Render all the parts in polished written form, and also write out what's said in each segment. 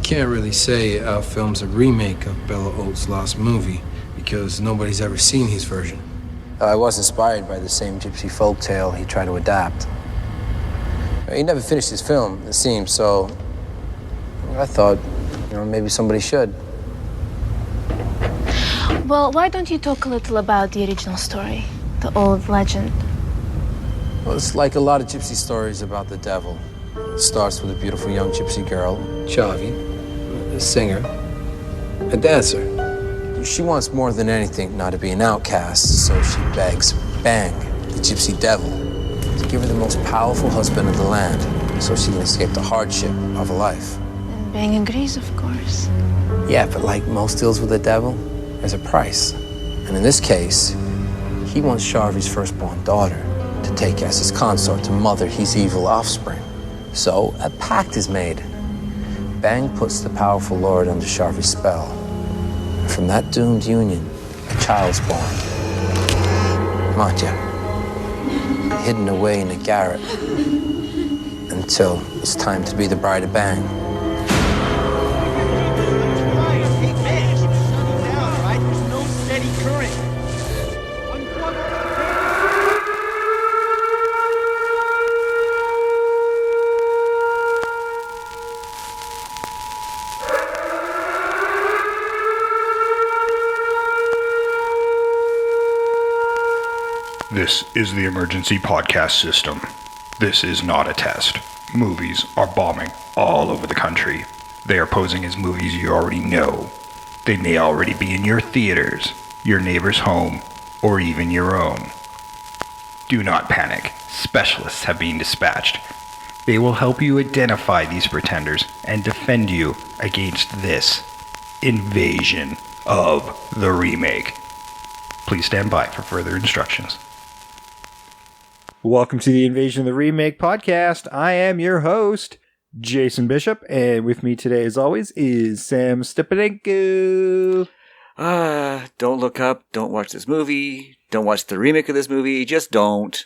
can't really say our film's a remake of Bella Oates' lost movie because nobody's ever seen his version. I was inspired by the same gypsy folktale he tried to adapt. He never finished his film, it seems, so I thought, maybe somebody should. Well, why don't you talk a little about the original story, the old legend? Well, it's like a lot of gypsy stories about the devil. It starts with a beautiful young gypsy girl, Chavi, a singer, a dancer. She wants more than anything not to be an outcast, so she begs Bang, the gypsy devil, to give her the most powerful husband in the land, so she can escape the hardship of a life. And Bang agrees, of course. Yeah, but like most deals with the devil, there's a price. And in this case, he wants Charvy's firstborn daughter to take as his consort to mother his evil offspring. So a pact is made. Bang puts the powerful lord under Charvy's spell. And from that doomed union, a child's born. Matya, hidden away in a garret until it's time to be the bride of Bang. This is the emergency podcast system. This is not a test. Movies are bombing all over the country. They are posing as movies you already know. They may already be in your theaters, your neighbor's home, or even your own. Do not panic. Specialists have been dispatched. They will help you identify these pretenders and defend you against this invasion of the remake. Please stand by for further instructions. Welcome to the Invasion of the Remake podcast. I am your host, Jason Bishop, and with me today, as always, is Sam Stepanenko. Don't look up, don't watch this movie, don't watch the remake of this movie, just don't.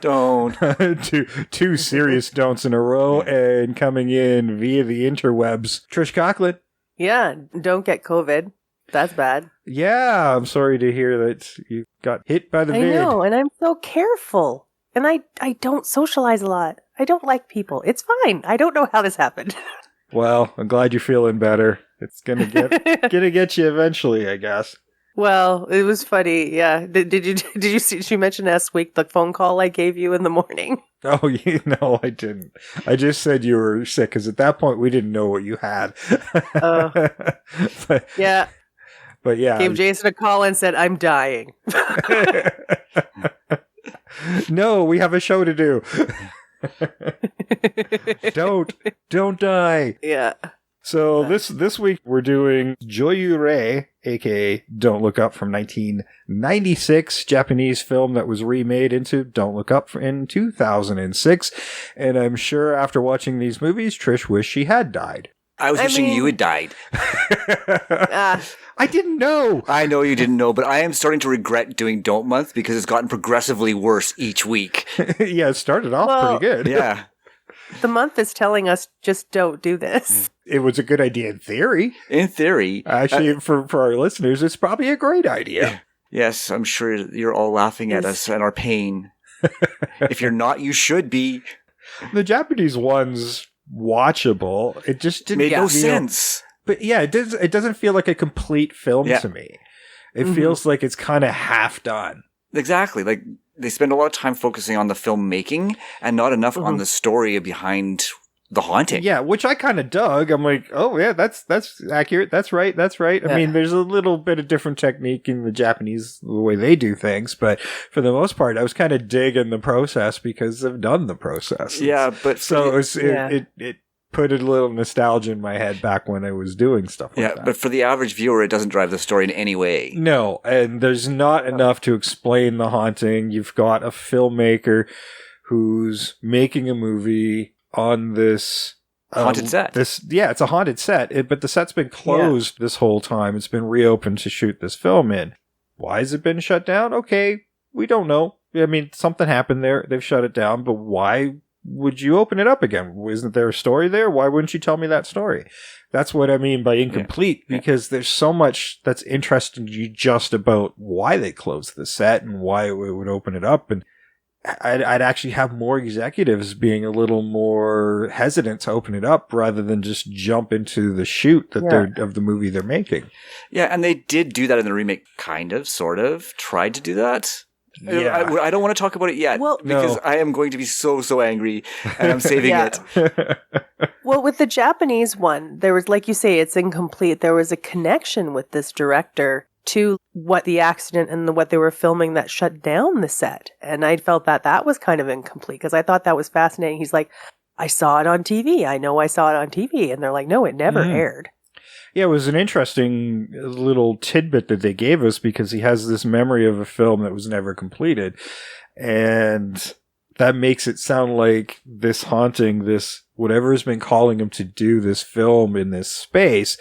Don't. two serious don'ts in a row, and coming in via the interwebs, Trish Coughlin. Yeah, don't get COVID. That's bad. Yeah, I'm sorry to hear that you got hit by the vid. I know, and I'm so careful. And I don't socialize a lot. I don't like people. It's fine. I don't know how this happened. Well, I'm glad you're feeling better. It's gonna get you eventually, I guess. Well, it was funny. Yeah. Did you see? Did you mention last week the phone call I gave you in the morning? Oh, no, I didn't. I just said you were sick because at that point we didn't know what you had. Yeah. But yeah. Gave Jason a call and said, I'm dying. No, we have a show to do. Don't die. Yeah. So this week we're doing Joyû-rei, aka Don't Look Up, from 1996, Japanese film that was remade into Don't Look Up in 2006. And I'm sure after watching these movies, Trish wished she had died. I was wishing you had died. I didn't know. I know you didn't know, but I am starting to regret doing Don't Month because it's gotten progressively worse each week. Yeah, it started off pretty good. Yeah. The month is telling us just don't do this. It was a good idea in theory. In theory. Actually, for our listeners, it's probably a great idea. Yes, I'm sure you're all laughing at us and our pain. If you're not, you should be. The Japanese one's watchable. It just didn't make no sense. But yeah, it doesn't feel like a complete film to me. It feels like it's kind of half done. Exactly. Like they spend a lot of time focusing on the filmmaking and not enough on the story behind the haunting. Yeah, which I kind of dug. I'm like, oh yeah, that's accurate. That's right. I mean, there's a little bit of different technique in the Japanese, the way they do things, but for the most part, I was kind of digging the process because I've done the process. Yeah, but so it put a little nostalgia in my head back when I was doing stuff like that. Yeah, but for the average viewer, it doesn't drive the story in any way. No, and there's not enough to explain the haunting. You've got a filmmaker who's making a movie on this haunted set. It's a haunted set, but the set's been closed this whole time. It's been reopened to shoot this film in. Why has it been shut down? Okay, we don't know. I mean, something happened there. They've shut it down, but why would you open it up again? Isn't there a story there? Why wouldn't you tell me that story? That's what I mean by incomplete, because there's so much that's interesting to you just about why they closed the set and why it would open it up. And I'd actually have more executives being a little more hesitant to open it up rather than just jump into the shoot that of the movie they're making. Yeah, and they did do that in the remake, kind of, sort of, tried to do that. Yeah. I don't want to talk about it yet because I am going to be so angry, and I'm saving it. Well, with the Japanese one, there was, like you say, it's incomplete. There was a connection with this director to what the accident and what they were filming that shut down the set. And I felt that was kind of incomplete because I thought that was fascinating. He's like, I saw it on TV. I know I saw it on TV. And they're like, no, it never aired. Yeah, it was an interesting little tidbit that they gave us because he has this memory of a film that was never completed. And that makes it sound like this haunting, this whatever has been calling him to do this film in this space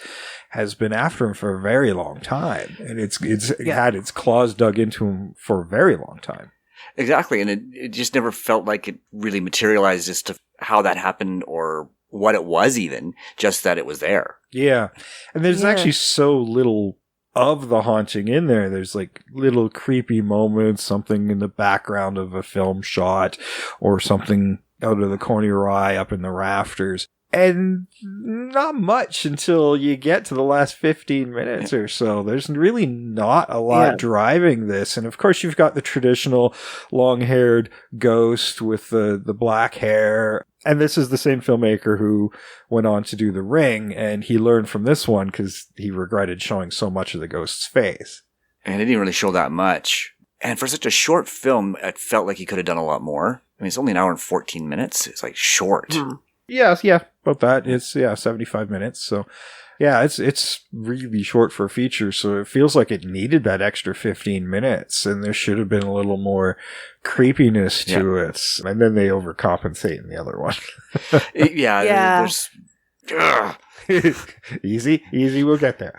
has been after him for a very long time. And it's had its claws dug into him for a very long time. Exactly. And it just never felt like it really materialized as to how that happened or what it was even, just that it was there. Yeah. And there's actually so little of the haunting in there. There's like little creepy moments, something in the background of a film shot or something out of the corner of your eye up in the rafters. And not much until you get to the last 15 minutes or so. There's really not a lot driving this. And of course, you've got the traditional long-haired ghost with the black hair. And this is the same filmmaker who went on to do The Ring. And he learned from this one because he regretted showing so much of the ghost's face. And it didn't really show that much. And for such a short film, it felt like he could have done a lot more. I mean, it's only an hour and 14 minutes. It's like short. Yeah, about that. It's 75 minutes. So yeah, it's really short for a feature. So it feels like it needed that extra 15 minutes and there should have been a little more creepiness to it. And then they overcompensate in the other one. There's easy, we'll get there.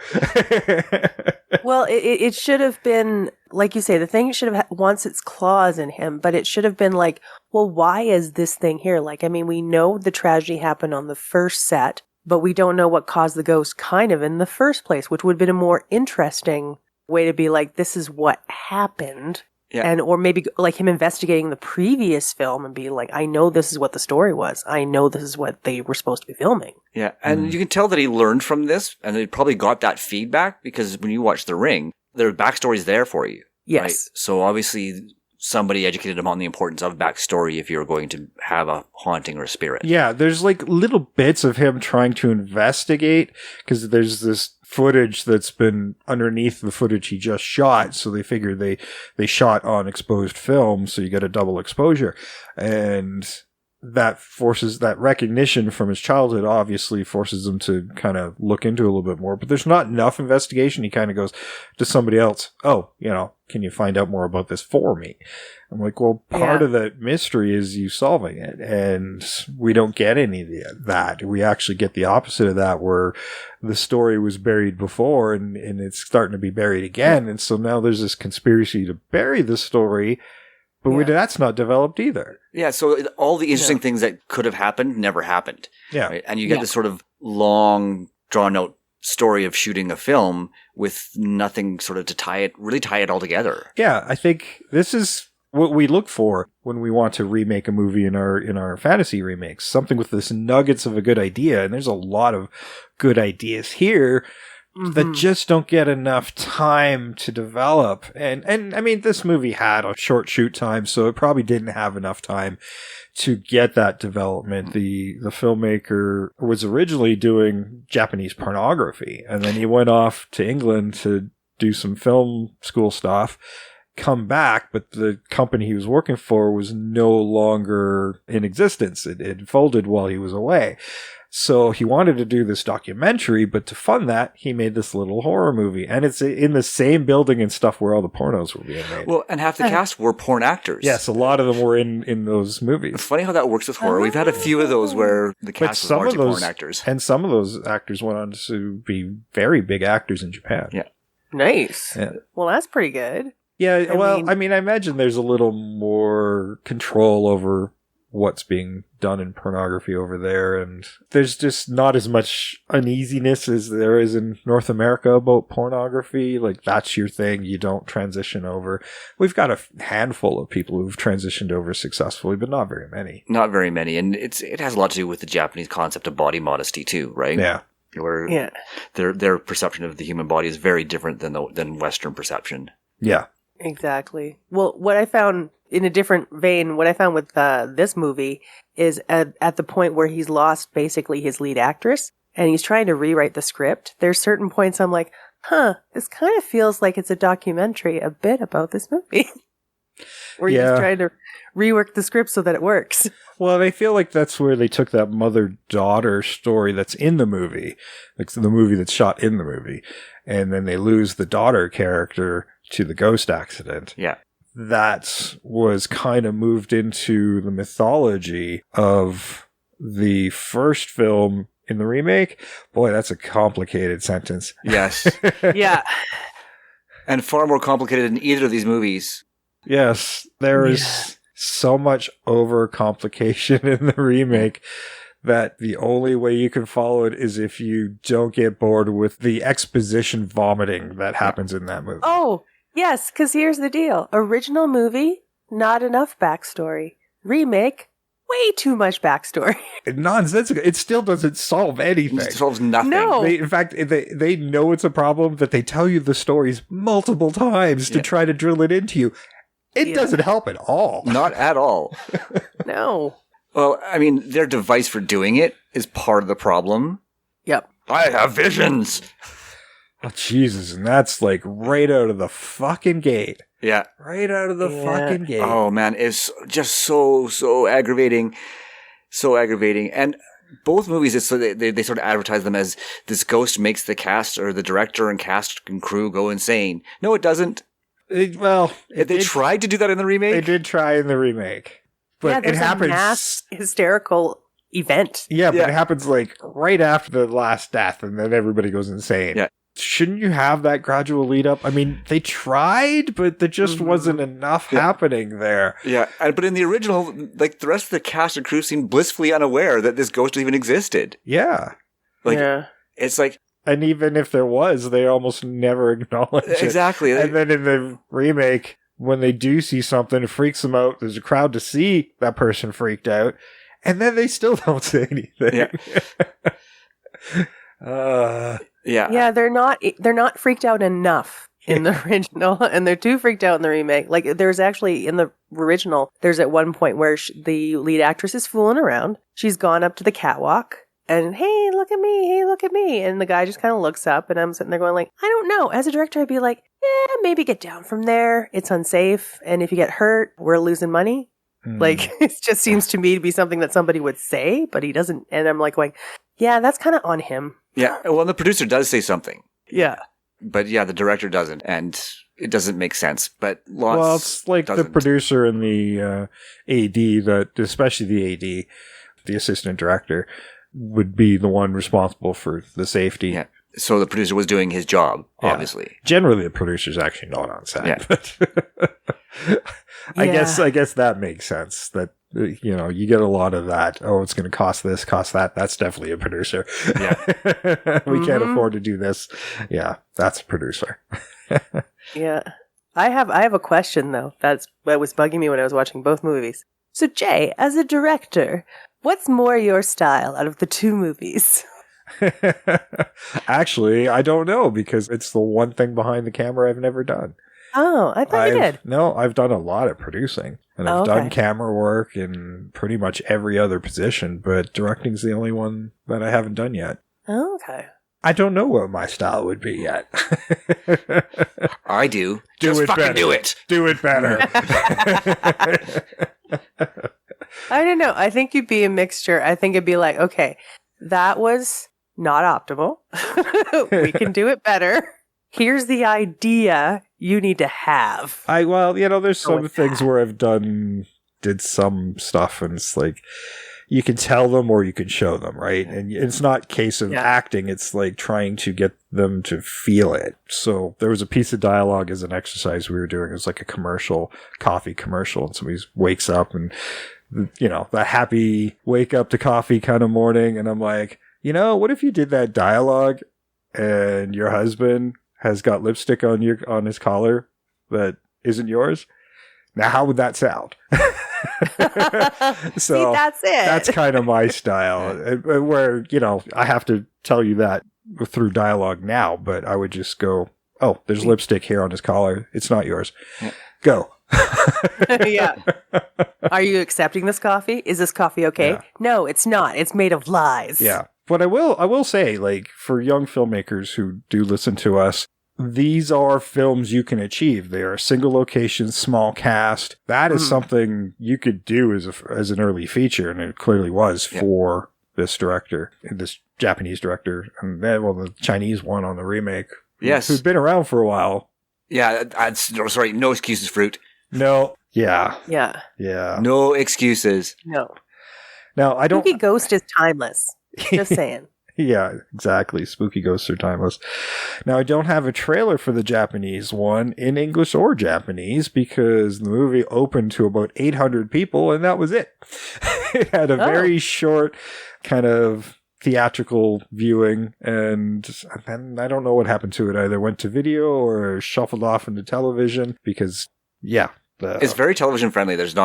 Well, it should have been, like you say, the thing should have wants its claws in him, but it should have been like, well, why is this thing here? Like, I mean, we know the tragedy happened on the first set, but we don't know what caused the ghost kind of in the first place, which would have been a more interesting way to be like, this is what happened. Yeah. And, or maybe like him investigating the previous film and being like, I know this is what the story was. I know this is what they were supposed to be filming. Yeah. And you can tell that he learned from this and they probably got that feedback because when you watch The Ring, their backstory's there for you. Yes. Right? So obviously somebody educated him on the importance of backstory if you're going to have a haunting or a spirit. Yeah. There's like little bits of him trying to investigate because there's this footage that's been underneath the footage he just shot. So they figured they shot on exposed film. So you get a double exposure and that forces that recognition from his childhood, obviously forces him to kind of look into it a little bit more, but there's not enough investigation. He kind of goes to somebody else. Oh, can you find out more about this for me? I'm like, well, part of the mystery is you solving it. And we don't get any of that. We actually get the opposite of that where the story was buried before and it's starting to be buried again. And so now there's this conspiracy to bury the story, but that's not developed either. Yeah. So all the interesting things that could have happened never happened. Yeah. Right? And you get this sort of long drawn out story of shooting a film with nothing sort of to really tie it all together. Yeah. I think this is what we look for when we want to remake a movie in our fantasy remakes, something with this nuggets of a good idea. And there's a lot of good ideas here that just don't get enough time to develop. And I mean, this movie had a short shoot time, so it probably didn't have enough time to get that development. The filmmaker was originally doing Japanese pornography, and then he went off to England to do some film school stuff, come back, but the company he was working for was no longer in existence. It folded while he was away. So he wanted to do this documentary, but to fund that, he made this little horror movie. And it's in the same building and stuff where all the pornos were being made. Well, and half the cast were porn actors. Yes, a lot of them were in those movies. It's funny how that works with horror. We've had a few of those where the cast was largely porn actors. And some of those actors went on to be very big actors in Japan. Yeah. Nice. Yeah. Well, that's pretty good. Yeah, I imagine there's a little more control over what's being done in pornography over there, and there's just not as much uneasiness as there is in North America about pornography. Like, that's your thing, you don't transition over. We've got a handful of people who've transitioned over successfully, but not very many. Not very many, and it has a lot to do with the Japanese concept of body modesty too, right? Yeah. Where their perception of the human body is very different than Western perception. Yeah. Exactly. Well, what I found in a different vein, what I found with this movie is at the point where he's lost basically his lead actress and he's trying to rewrite the script. There's certain points I'm like, this kind of feels like it's a documentary a bit about this movie. Where he's trying to rework the script so that it works. Well, I feel like that's where they took that mother-daughter story that's in the movie, like the movie that's shot in the movie, and then they lose the daughter character to the ghost accident. Yeah. That was kind of moved into the mythology of the first film in the remake. Boy, that's a complicated sentence. Yes. Yeah. And far more complicated than either of these movies. Yes, there is so much over-complication in the remake that the only way you can follow it is if you don't get bored with the exposition vomiting that happens in that movie. Oh, yes, because here's the deal. Original movie, not enough backstory. Remake, way too much backstory. Nonsensical. It still doesn't solve anything. It solves nothing. No. In fact, they know it's a problem that they tell you the stories multiple times to try to drill it into you. It doesn't help at all. Not at all. No. Well, I mean, their device for doing it is part of the problem. Yep. I have visions. Oh, Jesus, and that's like right out of the fucking gate. Yeah. Right out of the fucking gate. Oh, man, it's just so aggravating. So aggravating. And both movies, it's so they sort of advertise them as this ghost makes the cast or the director and cast and crew go insane. No, it doesn't. They tried to do that in the remake. They did try in the remake, but it happens. A mass hysterical event. Yeah, but it happens like right after the last death, and then everybody goes insane. Yeah. Shouldn't you have that gradual lead up? I mean, they tried, but there just wasn't enough happening there. Yeah, but in the original, like the rest of the cast and crew seemed blissfully unaware that this ghost even existed. Yeah. It's like. And even if there was, they almost never acknowledge it. Exactly. And then in the remake, when they do see something, it freaks them out. There's a crowd to see that person freaked out. And then they still don't say anything. Yeah, they're not freaked out enough in the original, and they're too freaked out in the remake. Like, there's actually, in the original, there's at one point where the lead actress is fooling around. She's gone up to the catwalk. And, hey, look at me. And the guy just kind of looks up, and I'm sitting there going like, I don't know. As a director, I'd be like, maybe get down from there. It's unsafe. And if you get hurt, we're losing money. Like, it just seems to me to be something that somebody would say, but he doesn't. And I'm like going, yeah, that's kind of on him. Yeah. Well, the producer does say something. Yeah. But yeah, the director doesn't. And it doesn't make sense. But it's like the producer and the AD, especially the AD, the assistant director, would be the one responsible for the safety. Yeah. So the producer was doing his job, obviously. Generally, the producer's actually not on set. Yeah. But I guess that makes sense. That you get a lot of that. Oh, it's going to cost this, cost that. That's definitely a producer. Yeah. We can't afford to do this. Yeah, that's a producer. Yeah. I have a question though. That was bugging me when I was watching both movies. So Jay, as a director, what's more your style out of the two movies? Actually, I don't know, because it's the one thing behind the camera I've never done. Oh, I thought you did. No, I've done a lot of producing. And I've done camera work in pretty much every other position, but directing's the only one that I haven't done yet. Oh, okay. I don't know what my style would be yet. I do. Just fucking do it. Do it better. I don't know. I think you'd be a mixture. I think it'd be like, okay, that was not optimal. We can do it better. Here's the idea you need to have. There's some things where I've did some stuff, and it's like, you can tell them or you can show them, right? And it's not a case of acting. It's like trying to get them to feel it. So there was a piece of dialogue as an exercise we were doing. It was like a coffee commercial, and somebody wakes up and the happy wake up to coffee kind of morning. And I'm like, what if you did that dialogue and your husband has got lipstick on his collar that isn't yours? Now, how would that sound? So see, that's it. That's kind of my style. Where, I have to tell you that through dialogue now, but I would just go, oh, there's lipstick here on his collar. It's not yours. Go. Yeah. Are you accepting this coffee? Is this coffee okay? Yeah. No, it's not. It's made of lies. Yeah. But I will say, like, for young filmmakers who do listen to us, these are films you can achieve. They are single location, small cast. That is something you could do as an early feature, and it clearly was for this director, this Japanese director, and then, the Chinese one on the remake. Yes. Who's been around for a while. Yeah, sorry, no excuses, Fruit. No. Yeah. Yeah. Yeah. No excuses. No. Now, I don't... Spooky Ghost is timeless. Just saying. Yeah, exactly. Spooky Ghosts are timeless. Now, I don't have a trailer for the Japanese one in English or Japanese because the movie opened to about 800 people, and that was it. It had a very short kind of theatrical viewing, and then I don't know what happened to it. Either went to video or shuffled off into television because, it's very television friendly. It's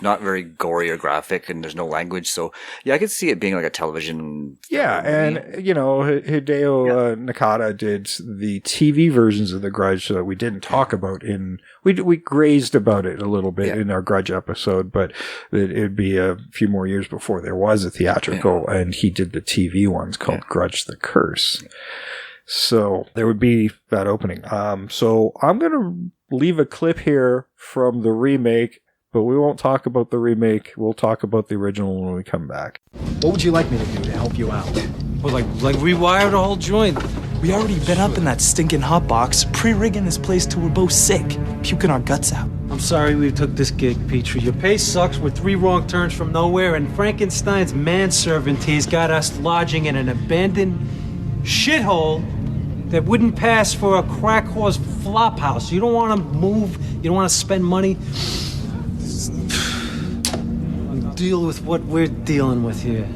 not very gory or graphic, and there's no language. So I could see it being like a television. Yeah, and Hideo Nakata did the TV versions of the Grudge that we didn't talk about we grazed about it a little bit in our Grudge episode, but it'd be a few more years before there was a theatrical, and he did the TV ones called Grudge the Curse. So there would be that opening. So I'm going to leave a clip here from the remake, but we won't talk about the remake. We'll talk about the original when we come back. What would you like me to do to help you out? Well, like rewire the whole joint. We already been up in that stinking hot box, pre-rigging this place till we're both sick, puking our guts out. I'm sorry we took this gig, Petrie. Your pay sucks. We're 3 wrong turns from nowhere, and Frankenstein's manservant he's got us lodging in an abandoned shithole that wouldn't pass for a crack horse flop house. You don't want to move. You don't want to spend money. Deal with what we're dealing with here.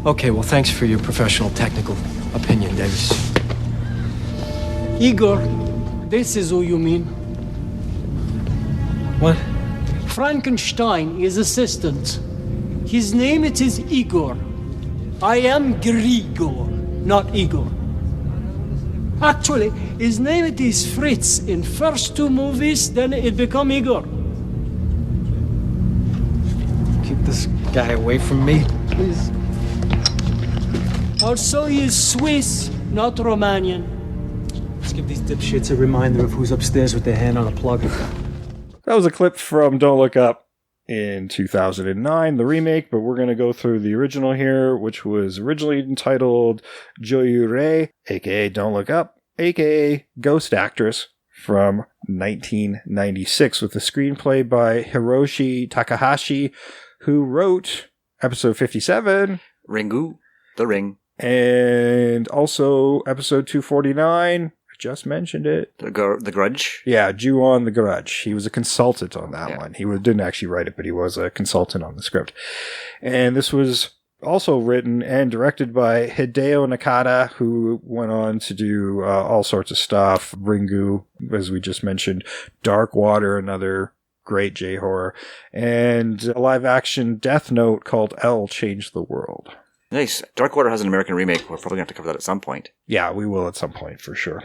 Okay, well, thanks for your professional technical opinion, Davis. Igor, this is who you mean. What? Frankenstein is assistant. His name it is Igor. I am Grigor, not Igor. Actually, his name it is Fritz in first 2 movies, then it become Igor. Keep this guy away from me, please. Also, he is Swiss, not Romanian. Let's give these dipshits a reminder of who's upstairs with their hand on a plug. That was a clip from Don't Look Up in 2009, the remake, but we're going to go through the original here, which was originally entitled Joyû-rei, aka Don't Look Up, aka Ghost Actress, from 1996, with a screenplay by Hiroshi Takahashi, who wrote episode 57, Ringu, The Ring, and also episode 249. Just mentioned it. The Grudge? Yeah, Ju-on the Grudge. He was a consultant on that one. He didn't actually write it, but he was a consultant on the script. And this was also written and directed by Hideo Nakata, who went on to do all sorts of stuff. Ringu, as we just mentioned. Dark Water, another great J-horror. And a live-action Death Note called L Changed the World. Nice. Dark Water has an American remake. We're probably going to have to cover that at some point. Yeah, we will at some point, for sure.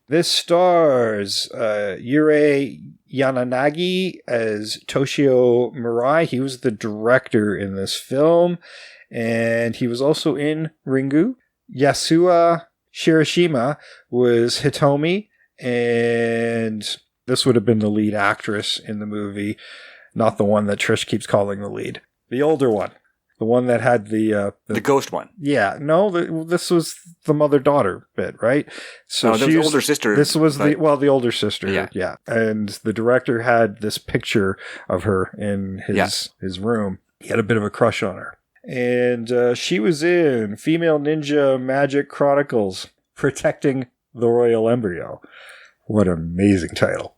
This stars Yurei Yanagi as Toshio Mirai. He was the director in this film, and he was also in Ringu. Yasuo Shirashima was Hitomi, and this would have been the lead actress in the movie, not the one that Trish keeps calling the lead. The older one. The one that had the ghost one. Yeah, no, this was the mother-daughter bit, right? So the older sister. This was the older sister. Yeah. And the director had this picture of her in his room. He had a bit of a crush on her. And she was in Female Ninja Magic Chronicles, Protecting the Royal Embryo. What an amazing title.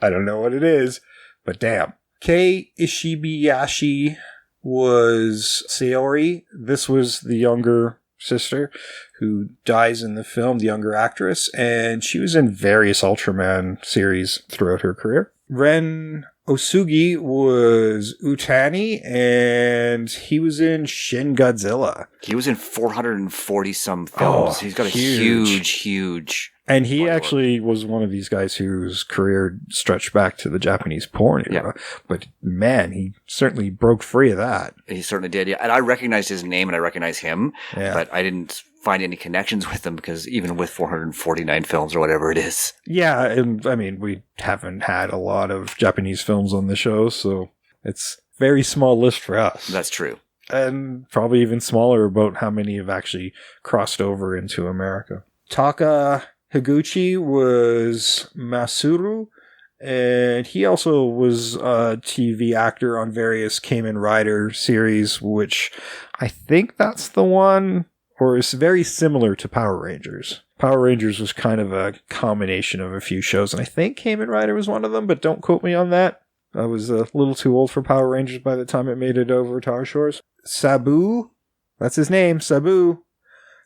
I don't know what it is, but damn. Kei Ishibayashi was Sayori. This was the younger sister who dies in the film, the younger actress, and she was in various Ultraman series throughout her career. Ren Osugi was Utani, and he was in Shin Godzilla. He was in 440 some films. He's got a huge. And he actually was one of these guys whose career stretched back to the Japanese porn era. Yeah. But man, he certainly broke free of that. He certainly did, yeah. And I recognized his name and I recognize him, but I didn't find any connections with him because even with 449 films or whatever it is. Yeah, and I mean, we haven't had a lot of Japanese films on the show, so it's a very small list for us. That's true. And probably even smaller about how many have actually crossed over into America. Taka Higuchi was Masuru, and he also was a TV actor on various Kamen Rider series, which I think that's the one, or is very similar to Power Rangers. Power Rangers was kind of a combination of a few shows, and I think Kamen Rider was one of them, but don't quote me on that. I was a little too old for Power Rangers by the time it made it over to our shores. Sabu, that's his name, Sabu,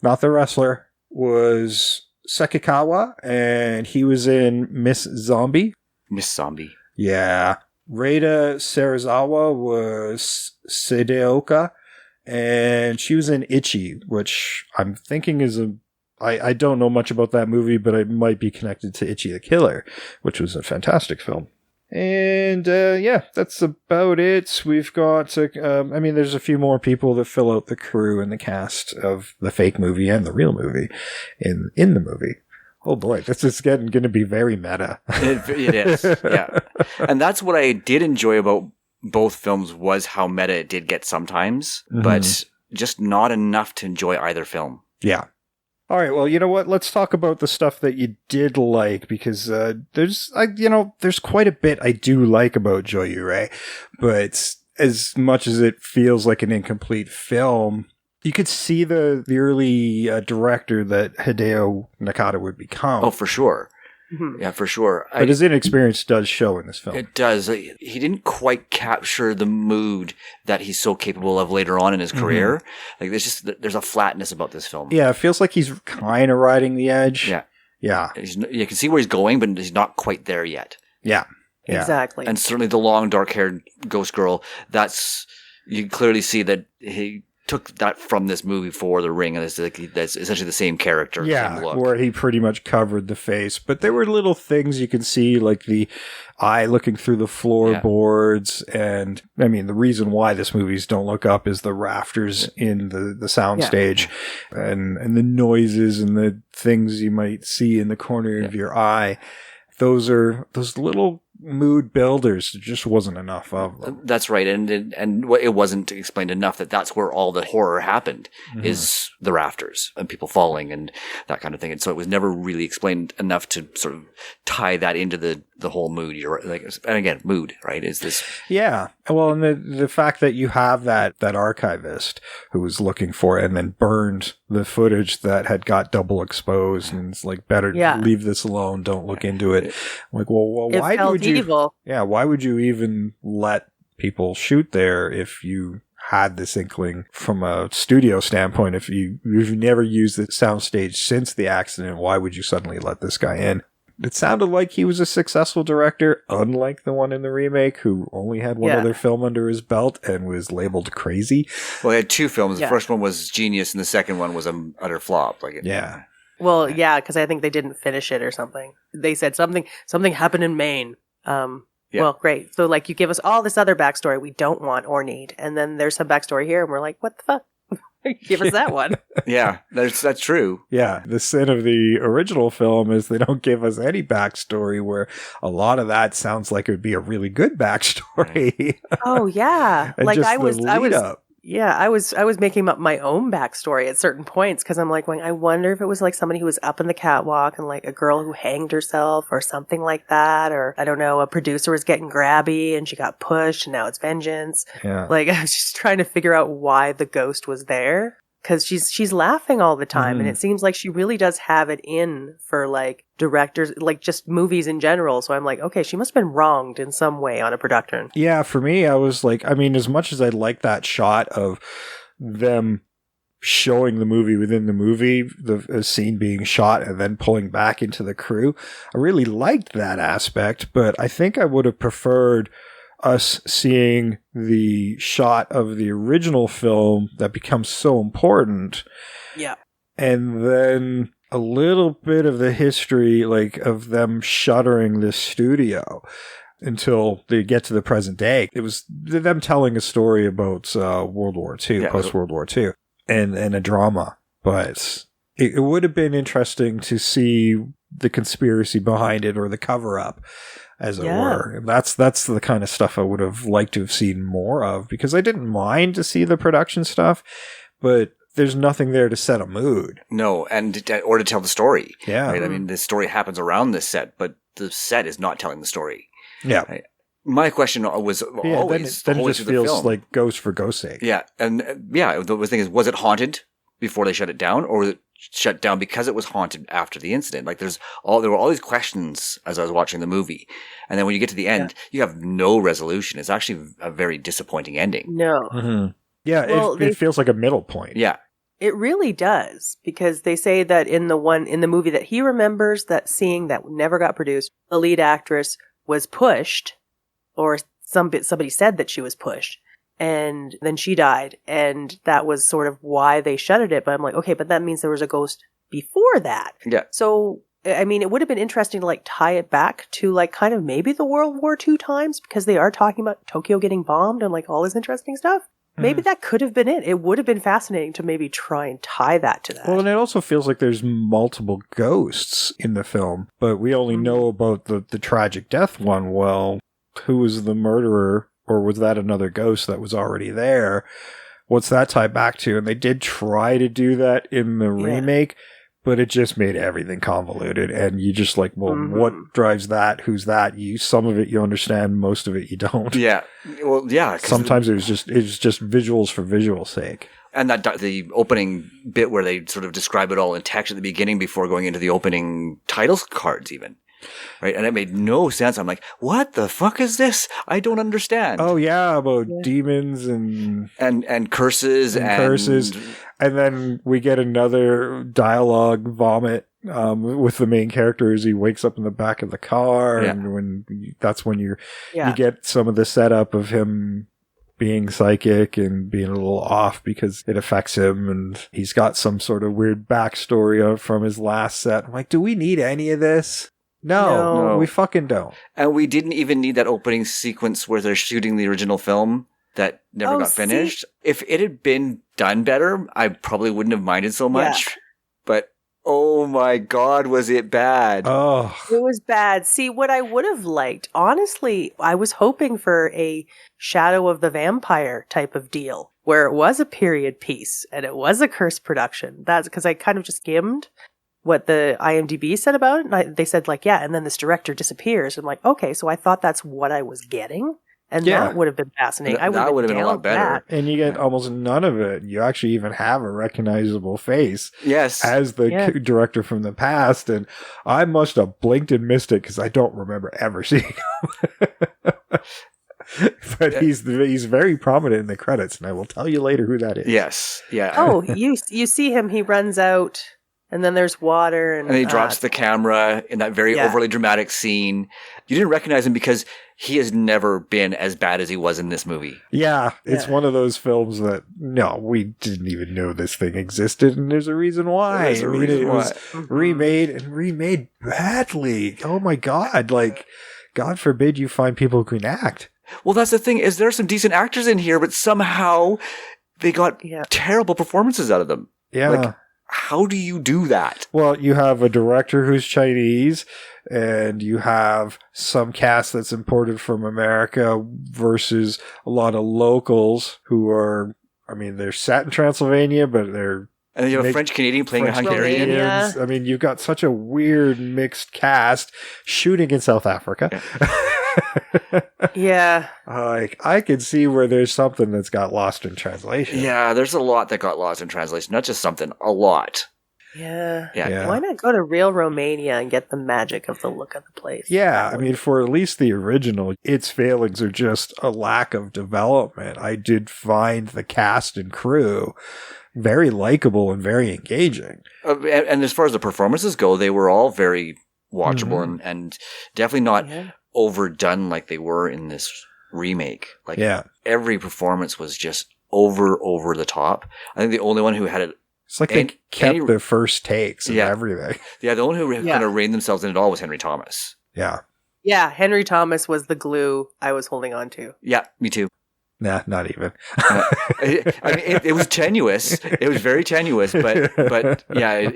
not the wrestler, was Sekikawa, and he was in Miss Zombie. Miss Zombie. Yeah. Reida Serizawa was Sideoka, and she was in Ichi, which I'm thinking is I don't know much about that movie, but it might be connected to Ichi the Killer, which was a fantastic film. And that's about it. We've got, there's a few more people that fill out the crew and the cast of the fake movie and the real movie in the movie. Oh boy, this is going to be very meta. It is, yeah. And that's what I did enjoy about both films was how meta it did get sometimes, but just not enough to enjoy either film. Yeah. All right, well, you know what? Let's talk about the stuff that you did like, because there's quite a bit I do like about Joyû-rei, but as much as it feels like an incomplete film, you could see the early director that Hideo Nakata would become. Oh, for sure. Mm-hmm. Yeah, for sure. But his inexperience does show in this film. It does. He didn't quite capture the mood that he's so capable of later on in his career. Like there's a flatness about this film. Yeah, it feels like he's kind of riding the edge. Yeah. Yeah. You can see where he's going, but he's not quite there yet. Yeah. Exactly. And certainly the long, dark-haired ghost girl, you can clearly see that he took that from this movie for The Ring, and that's essentially the same character, same look. Where he pretty much covered the face. But there were little things you can see, like the eye looking through the floorboards, and I mean, the reason why this movie's Don't Look Up is the rafters in the soundstage, and the noises and the things you might see in the corner of your eye. Those little mood builders. There just wasn't enough of them. That's right, and it wasn't explained enough that's where all the horror happened, is the rafters and people falling and that kind of thing. And so it was never really explained enough to sort of tie that into the whole mood. And again, mood, right? Is this? Yeah. Well, and the fact that you have that archivist who was looking for it and then burned the footage that had got double exposed, and it's like, better leave this alone. Don't look into it. I'm like, well, why would you? Evil. Yeah, why would you even let people shoot there if you had this inkling from a studio standpoint? If you've never used the soundstage since the accident, why would you suddenly let this guy in? It sounded like he was a successful director, unlike the one in the remake, who only had one other film under his belt and was labeled crazy. Well, he had two films. The first one was genius, and the second one was an utter flop. Well, yeah, because I think they didn't finish it or something. They said something happened in Maine. Well, great. So, you give us all this other backstory we don't want or need, and then there's some backstory here, and we're like, what the fuck? Give us that one. Yeah, that's true. Yeah, the sin of the original film is they don't give us any backstory, where a lot of that sounds like it would be a really good backstory. Oh, yeah. I was making up my own backstory at certain points, because I'm like, I wonder if it was like somebody who was up in the catwalk and like a girl who hanged herself or something like that. Or I don't know, a producer was getting grabby and she got pushed and now it's vengeance. Yeah. I was just trying to figure out why the ghost was there. because she's laughing all the time, and it seems like she really does have it in for like directors, like just movies in general. So I'm like, okay, she must have been wronged in some way on a production. Yeah, for me, I was like, I mean, as much as I like that shot of them showing the movie within the movie, the scene being shot and then pulling back into the crew, I really liked that aspect, but I think I would have preferred us seeing the shot of the original film that becomes so important. Yeah. And then a little bit of the history, like, of them shuttering this studio until they get to the present day. It was them telling a story about World War II, post-World War II, and a drama. But it would have been interesting to see the conspiracy behind it, or the cover-up, as it were. And that's the kind of stuff I would have liked to have seen more of, because I didn't mind to see the production stuff, but there's nothing there to set a mood. No, or to tell the story. Yeah. Right? I mean, the story happens around this set, but the set is not telling the story. Yeah. Right? My question was always... Then it just feels like ghost for ghost's sake. Yeah. And the thing is, was it haunted before they shut it down, or was it shut down because it was haunted after the incident? Like there were all these questions as I was watching the movie. And then when you get to the end, you have no resolution. It's actually a very disappointing ending. No. Mm-hmm. Yeah, well, it feels like a middle point. Yeah. It really does, because they say that in the movie that he remembers, that scene that never got produced, the lead actress was pushed, or somebody said that she was pushed, and then she died, and that was sort of why they shuttered it. But I'm like, okay, but that means there was a ghost before that. Yeah. So, I mean, it would have been interesting to like tie it back to like kind of maybe the World War II times, because they are talking about Tokyo getting bombed and like all this interesting stuff. Maybe that could have been it. It would have been fascinating to maybe try and tie that to that. Well, and it also feels like there's multiple ghosts in the film, but we only know about the tragic death one. Well, who was the murderer, or was that another ghost that was already there? What's that tie back to? And they did try to do that in the remake, but it just made everything convoluted, and you just like, well, what drives that? Who's that? Some of it you understand, most of it you don't. Yeah. Well, yeah. Sometimes it was just visuals for visual's sake. And the opening bit where they sort of describe it all in text at the beginning before going into the opening titles cards even. Right? And it made no sense. I'm like, what the fuck is this? I don't understand. Oh yeah, about demons and curses and curses. And then we get another dialogue vomit with the main character as he wakes up in the back of the car, and that's when you get some of the setup of him being psychic and being a little off because it affects him, and he's got some sort of weird backstory from his last set. I'm like, do we need any of this? No, we fucking don't. And we didn't even need that opening sequence where they're shooting the original film that never got finished. If it had been done better, I probably wouldn't have minded so much. Yeah. But oh my God, was it bad? Oh, it was bad. See, what I would have liked, honestly, I was hoping for a Shadow of the Vampire type of deal, where it was a period piece and it was a cursed production. That's because I kind of just skimmed what the IMDb said about it. And they said like, and then this director disappears. I'm like, okay, so I thought that's what I was getting. And that would have been fascinating. That would have been a lot better. And you get almost none of it. You actually even have a recognizable face. Yes. As the director from the past. And I must have blinked and missed it because I don't remember ever seeing him. But he's very prominent in the credits. And I will tell you later who that is. Yes. Yeah. Oh, you see him. He runs out. And then there's water. And he drops the camera in that very overly dramatic scene. You didn't recognize him because he has never been as bad as he was in this movie. Yeah, it's one of those films that, no, we didn't even know this thing existed, and there's a reason why. It was remade badly. Oh my God, like, God forbid you find people who can act. Well, that's the thing, is there are some decent actors in here, but somehow they got terrible performances out of them. Yeah. Like, how do you do that? Well, you have a director who's Chinese, and you have some cast that's imported from America versus a lot of locals who are, I mean, they're set in Transylvania, but they're... And then you have a French-Canadian playing a Hungarian. I mean, you've got such a weird mixed cast shooting in South Africa. Yeah. Like, I can see where there's something that's got lost in translation. Yeah, there's a lot that got lost in translation. Not just something, a lot. Yeah. Yeah. Why not go to real Romania and get the magic of the look of the place? Yeah, I mean, for at least the original, its failings are just a lack of development. I did find the cast and crew very likable and very engaging. And as far as the performances go, they were all very watchable and definitely not overdone like they were in this remake. Like, every performance was just over the top. I think the only one who had it. It's like they kept their first takes and everything. Yeah, the only who kind of reined themselves in it all was Henry Thomas. Yeah. Yeah, Henry Thomas was the glue I was holding on to. Yeah, me too. Nah, not even. I mean, it was tenuous. It was very tenuous, but yeah,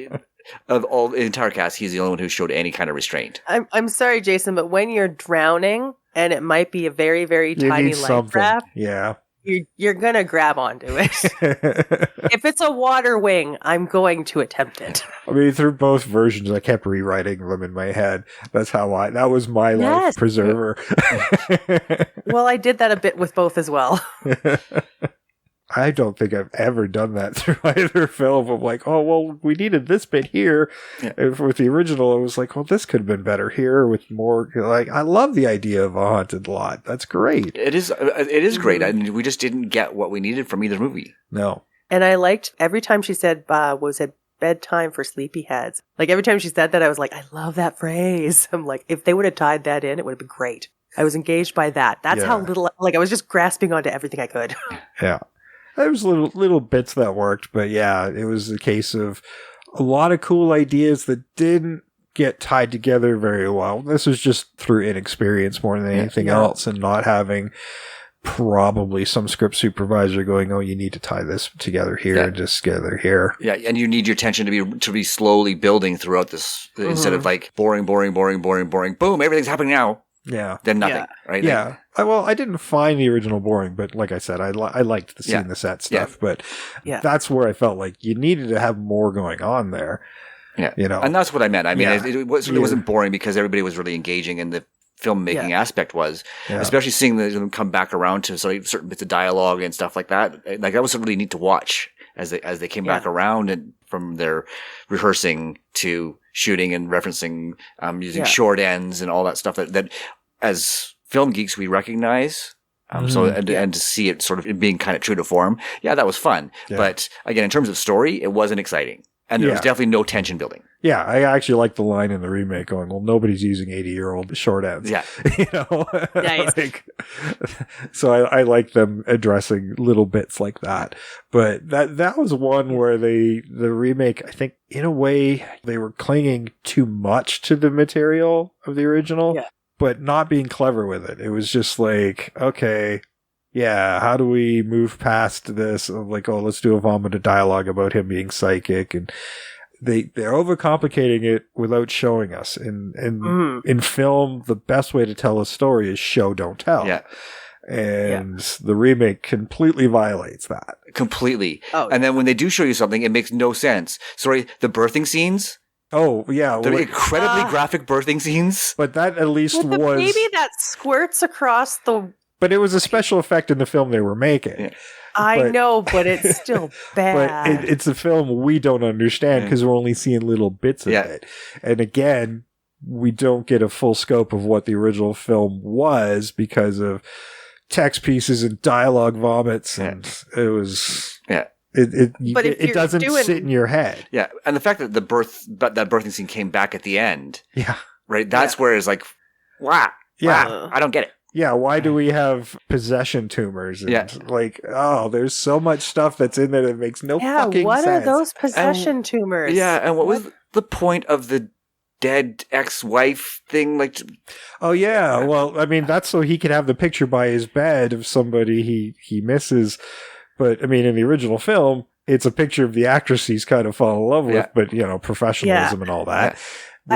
of all the entire cast, he's the only one who showed any kind of restraint. I'm sorry, Jason, but when you're drowning and it might be a very, very tiny life raft, you're going to grab onto it. If it's a water wing, I'm going to attempt it. I mean, through both versions, I kept rewriting them in my head. That's how that was my life preserver. Well, I did that a bit with both as well. I don't think I've ever done that through either film. I'm like, oh, well, we needed this bit here. Yeah. And with the original, it was like, well, this could have been better here with more. Like, I love the idea of a haunted lot. That's great. It is great. I mean, we just didn't get what we needed from either movie. No. And I liked every time she said, was it bedtime for sleepyheads? Like, every time she said that, I was like, I love that phrase. I'm like, if they would have tied that in, it would have been great. I was engaged by that. That's how little, like, I was just grasping onto everything I could. Yeah. There was little bits that worked, but yeah, it was a case of a lot of cool ideas that didn't get tied together very well. This was just through inexperience more than anything else, and not having probably some script supervisor going, "Oh, you need to tie this together here and just together here." Yeah, and you need your tension to be slowly building throughout this instead of like boring, boom, everything's happening now. Yeah. Then nothing, right? Yeah. Well, I didn't find the original boring, but like I said, I liked the seeing the set stuff, but that's where I felt like you needed to have more going on there. Yeah. You know, and that's what I meant. I mean, it wasn't boring because everybody was really engaging, and the filmmaking aspect was, especially seeing them come back around to certain bits of dialogue and stuff like that. Like, that was really neat to watch as they came back around and from their rehearsing to shooting and referencing, using short ends and all that stuff that as film geeks we recognize. And to see it sort of being kind of true to form. Yeah, that was fun. Yeah. But again, in terms of story, it wasn't exciting. And there was definitely no tension building. Yeah, I actually like the line in the remake going, well, nobody's using 80-year-old short ends. Yeah. You know? Nice. So I like them addressing little bits like that. But that was one where the remake, I think, in a way, they were clinging too much to the material of the original, but not being clever with it. It was just like, okay, how do we move past this? Like, oh, let's do a vomit of dialogue about him being psychic, and they're overcomplicating it without showing us. In film, the best way to tell a story is show, don't tell. Yeah. And the remake completely violates that. Completely. Oh. And then when they do show you something, it makes no sense. Sorry, the birthing scenes. Oh, yeah. They're incredibly graphic birthing scenes. But that at least was... the baby that squirts across the... But it was a special effect in the film they were making. Yeah. I know, but it's still bad. But it's a film we don't understand because we're only seeing little bits of it. And again, we don't get a full scope of what the original film was because of text pieces and dialogue vomits. And it was... Yeah. It doesn't sit in your head. Yeah. And the fact that that birthing scene came back at the end. Yeah. Right? That's where it's like, wow. I don't get it. Yeah, why do we have possession tumors? And like, there's so much stuff that's in there that makes no fucking sense. What are those possession tumors? Yeah, and what was the point of the dead ex-wife thing? Like, oh yeah, well, I mean, that's so he could have the picture by his bed of somebody he misses. But I mean, in the original film, it's a picture of the actress he's kind of fallen in love with, but professionalism and all that. Yeah.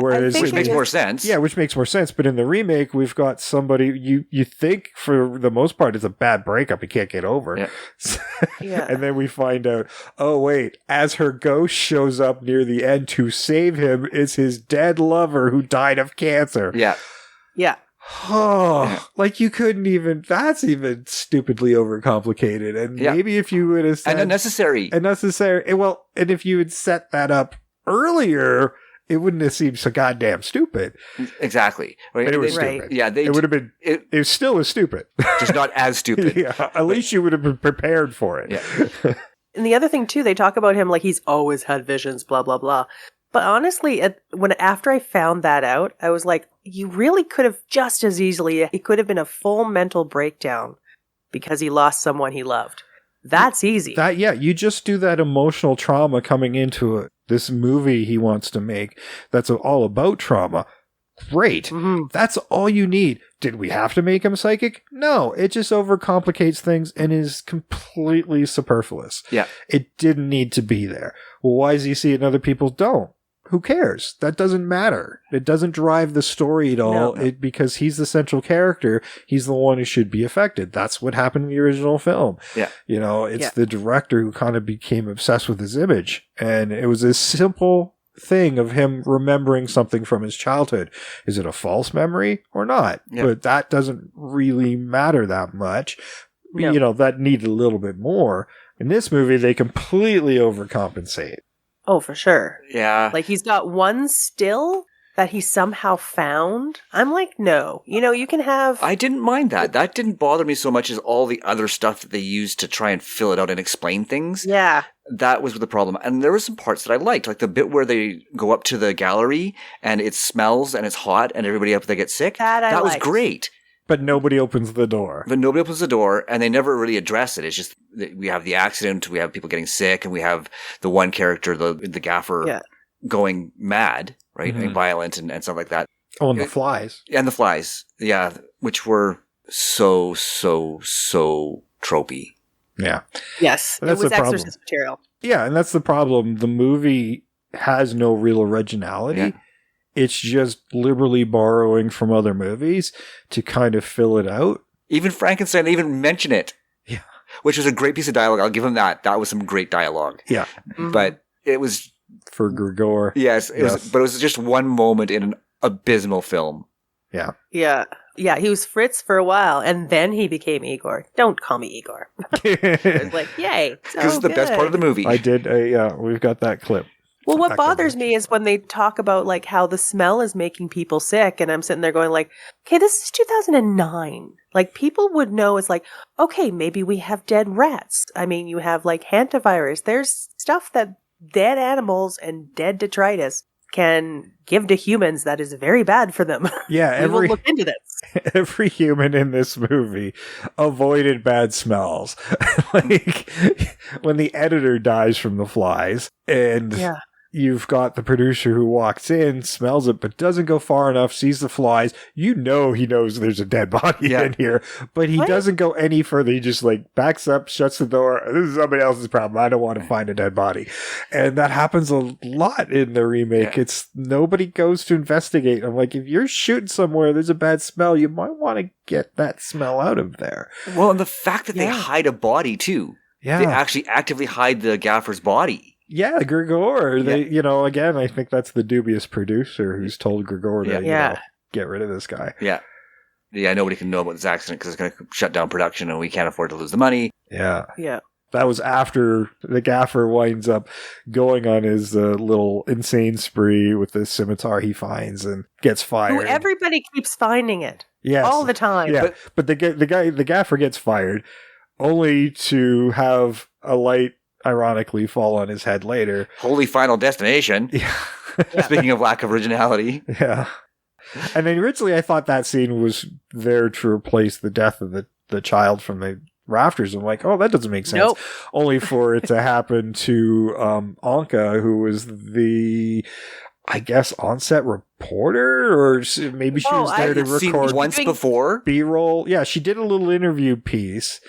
Whereas, which makes more sense. Yeah, which makes more sense. But in the remake, we've got somebody you think for the most part it's a bad breakup he can't get over. Yeah. And then we find out, oh wait, as her ghost shows up near the end to save him is his dead lover who died of cancer. Yeah. Yeah. Like you couldn't even, that's even stupidly overcomplicated. And maybe if you would have said. And unnecessary. Well, and if you had set that up earlier, it wouldn't have seemed so goddamn stupid. Exactly. Right? But it was stupid. Yeah, it would have been, it still was stupid. Just not as stupid. At least you would have been prepared for it. Yeah. And the other thing too, they talk about him like he's always had visions, blah, blah, blah. But honestly, after I found that out, I was like, you really could have just as easily, it could have been a full mental breakdown because he lost someone he loved. That's easy. You just do that emotional trauma coming into it. This movie he wants to make that's all about trauma. Great. Mm-hmm. That's all you need. Did we have to make him psychic? No, it just overcomplicates things and is completely superfluous. Yeah. It didn't need to be there. Well, why does he see it and other people don't? Who cares? That doesn't matter. It doesn't drive the story at all. Because he's the central character. He's the one who should be affected. That's what happened in the original film. Yeah. It's the director who kind of became obsessed with his image. And it was a simple thing of him remembering something from his childhood. Is it a false memory or not? Yeah. But that doesn't really matter that much. No. That needed a little bit more. In this movie, they completely overcompensate. Oh, for sure. Yeah. Like he's got one still that he somehow found. I'm like, no. You can have... I didn't mind that. That didn't bother me so much as all the other stuff that they used to try and fill it out and explain things. Yeah. That was the problem. And there were some parts that I liked, like the bit where they go up to the gallery and it smells and it's hot and everybody up there gets sick. That was great. But nobody opens the door. And they never really address it. It's just we have the accident, we have people getting sick, and we have the one character, the gaffer, going mad, right? Mm-hmm. And violent and stuff like that. Oh, and the flies. And the flies, yeah, which were so tropey. Yeah. Yes, it was Exorcist material. Yeah, and that's the problem. The movie has no real originality. Yeah. It's just liberally borrowing from other movies to kind of fill it out. Even Frankenstein, they even mention it. Yeah. Which was a great piece of dialogue. I'll give him that. That was some great dialogue. Yeah. Mm-hmm. But it was... For Grigor. Yes. It was just one moment in an abysmal film. Yeah. Yeah. Yeah, he was Fritz for a while, and then he became Igor. Don't call me Igor. It's like, yay. Because it's the best part of the movie. I did. We've got that clip. Well, what bothers me is when they talk about like how the smell is making people sick, and I'm sitting there going like, okay, this is 2009. Like people would know it's like, okay, maybe we have dead rats. I mean, you have like hantavirus. There's stuff that dead animals and dead detritus can give to humans that is very bad for them. Yeah, we will look into this. Every human in this movie avoided bad smells. Like when the editor dies from the flies, and you've got the producer who walks in, smells it, but doesn't go far enough, sees the flies. He knows there's a dead body in here, but he doesn't go any further. He just like backs up, shuts the door. This is somebody else's problem. I don't want to find a dead body. And that happens a lot in the remake. Yeah. Nobody goes to investigate. I'm like, if you're shooting somewhere, there's a bad smell, you might want to get that smell out of there. Well, and the fact that they hide a body too. Yeah. They actually actively hide the gaffer's body. Yeah, Grigor. They, again, I think that's the dubious producer who's told Grigor to, get rid of this guy. Yeah. Yeah, nobody can know about this accident because it's going to shut down production and we can't afford to lose the money. Yeah. Yeah. That was after the gaffer winds up going on his little insane spree with the scimitar he finds and gets fired. Who everybody keeps finding it. Yes. All the time. Yeah. But the gaffer gets fired only to have a light ironically fall on his head later. Holy Final Destination. Yeah. Speaking of lack of originality. Yeah. And then originally I thought that scene was there to replace the death of the child from the rafters. I'm like, oh, that doesn't make sense. Nope. Only for it to happen to Anka, who was the, I guess, on-set reporter, or maybe she was there to record once before B-roll. Yeah, she did a little interview piece.